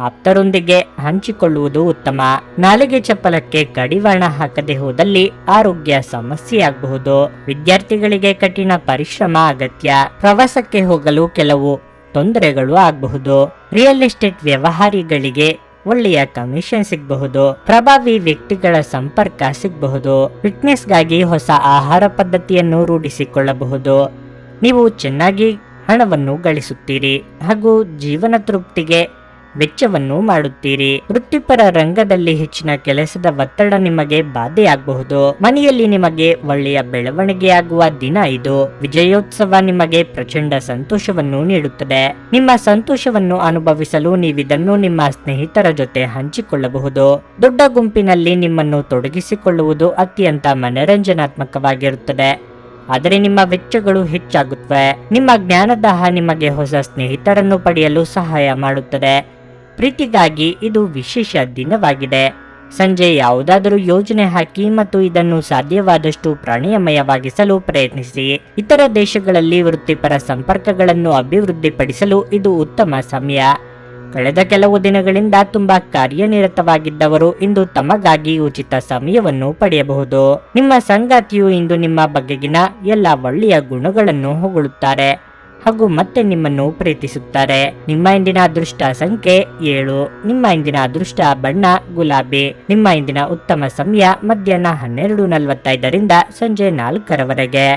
ಆಪ್ತರೊಂದಿಗೆ ಹಂಚಿಕೊಳ್ಳುವುದು ಉತ್ತಮ. ನಾಲಿಗೆ ಚಪ್ಪಲಕ್ಕೆ ಕಡಿವಾಣ ಹಾಕದೆ ಹೋದಲ್ಲಿ ಆರೋಗ್ಯ ಸಮಸ್ಯೆಯಾಗಬಹುದು. ವಿದ್ಯಾರ್ಥಿಗಳಿಗೆ ಕಠಿಣ ಪರಿಶ್ರಮ ಅಗತ್ಯ. ಪ್ರವಾಸಕ್ಕೆ ಹೋಗಲು ಕೆಲವು ತೊಂದರೆಗಳು ಆಗಬಹುದು. ರಿಯಲ್ ಎಸ್ಟೇಟ್ ವ್ಯವಹಾರಿಗಳಿಗೆ ಒಳ್ಳೆಯ ಕಮಿಷನ್ ಸಿಗಬಹುದು. ಪ್ರಭಾವಿ ವ್ಯಕ್ತಿಗಳ ಸಂಪರ್ಕ ಸಿಗಬಹುದು. ಫಿಟ್ನೆಸ್ಗಾಗಿ ಹೊಸ ಆಹಾರ ಪದ್ಧತಿಯನ್ನು ರೂಢಿಸಿಕೊಳ್ಳಬಹುದು. ನೀವು ಚೆನ್ನಾಗಿ ಹಣವನ್ನು ಗಳಿಸುತ್ತೀರಿ ಹಾಗೂ ಜೀವನ ತೃಪ್ತಿಗೆ ವೆಚ್ಚವನ್ನು ಮಾಡುತ್ತೀರಿ. ವೃತ್ತಿಪರ ರಂಗದಲ್ಲಿ ಹೆಚ್ಚಿನ ಕೆಲಸದ ಒತ್ತಡ ನಿಮಗೆ ಬಾಧೆಯಾಗಬಹುದು. ಮನೆಯಲ್ಲಿ ನಿಮಗೆ ಒಳ್ಳೆಯ ಬೆಳವಣಿಗೆಯಾಗುವ ದಿನ ಇದು. ವಿಜಯೋತ್ಸವ ನಿಮಗೆ ಪ್ರಚಂಡ ಸಂತೋಷವನ್ನು ನೀಡುತ್ತದೆ. ನಿಮ್ಮ ಸಂತೋಷವನ್ನು ಅನುಭವಿಸಲು ನೀವಿದನ್ನು ನಿಮ್ಮ ಸ್ನೇಹಿತರ ಜೊತೆ ಹಂಚಿಕೊಳ್ಳಬಹುದು. ದೊಡ್ಡ ಗುಂಪಿನಲ್ಲಿ ನಿಮ್ಮನ್ನು ತೊಡಗಿಸಿಕೊಳ್ಳುವುದು ಅತ್ಯಂತ ಮನರಂಜನಾತ್ಮಕವಾಗಿರುತ್ತದೆ. ಆದರೆ ನಿಮ್ಮ ವೆಚ್ಚಗಳು ಹೆಚ್ಚಾಗುತ್ತವೆ. ನಿಮ್ಮ ಜ್ಞಾನದಾಹ ನಿಮಗೆ ಹೊಸ ಸ್ನೇಹಿತರನ್ನು ಪಡೆಯಲು ಸಹಾಯ ಮಾಡುತ್ತದೆ. ಪ್ರೀತಿಗಾಗಿ ಇದು ವಿಶೇಷ ದಿನವಾಗಿದೆ. ಸಂಜೆ ಯಾವುದಾದರೂ ಯೋಜನೆ ಹಾಕಿ ಮತ್ತು ಇದನ್ನು ಸಾಧ್ಯವಾದಷ್ಟು ಪ್ರಾಣಿಯಮಯವಾಗಿಸಲು ಪ್ರಯತ್ನಿಸಿ. ಇತರ ದೇಶಗಳಲ್ಲಿ ವೃತ್ತಿಪರ ಸಂಪರ್ಕಗಳನ್ನು ಅಭಿವೃದ್ಧಿಪಡಿಸಲು ಇದು ಉತ್ತಮ ಸಮಯ. ಕಳೆದ ಕೆಲವು ದಿನಗಳಿಂದ ತುಂಬಾ ಕಾರ್ಯನಿರತವಾಗಿದ್ದವರು ಇಂದು ತಮಗಾಗಿ ಉಚಿತ ಸಮಯವನ್ನು ಪಡೆಯಬಹುದು. ನಿಮ್ಮ ಸಂಗಾತಿಯು ಇಂದು ನಿಮ್ಮ ಬಗೆಗಿನ ಎಲ್ಲ ಒಳ್ಳೆಯ ಗುಣಗಳನ್ನು ಹೊಗಳುತ್ತಾರೆ ಹಾಗೂ ಮತ್ತೆ ನಿಮ್ಮನ್ನು ಪ್ರೀತಿಸುತ್ತಾರೆ. ನಿಮ್ಮ ಇಂದಿನ ಅದೃಷ್ಟ ಸಂಖ್ಯೆ 7. ನಿಮ್ಮ ಇಂದಿನ ಅದೃಷ್ಟ ಬಣ್ಣ ಗುಲಾಬಿ. ನಿಮ್ಮ ಇಂದಿನ ಉತ್ತಮ ಸಮಯ ಮಧ್ಯಾಹ್ನ 12:45 ರಿಂದ ಸಂಜೆ 4 ರವರೆಗೆ.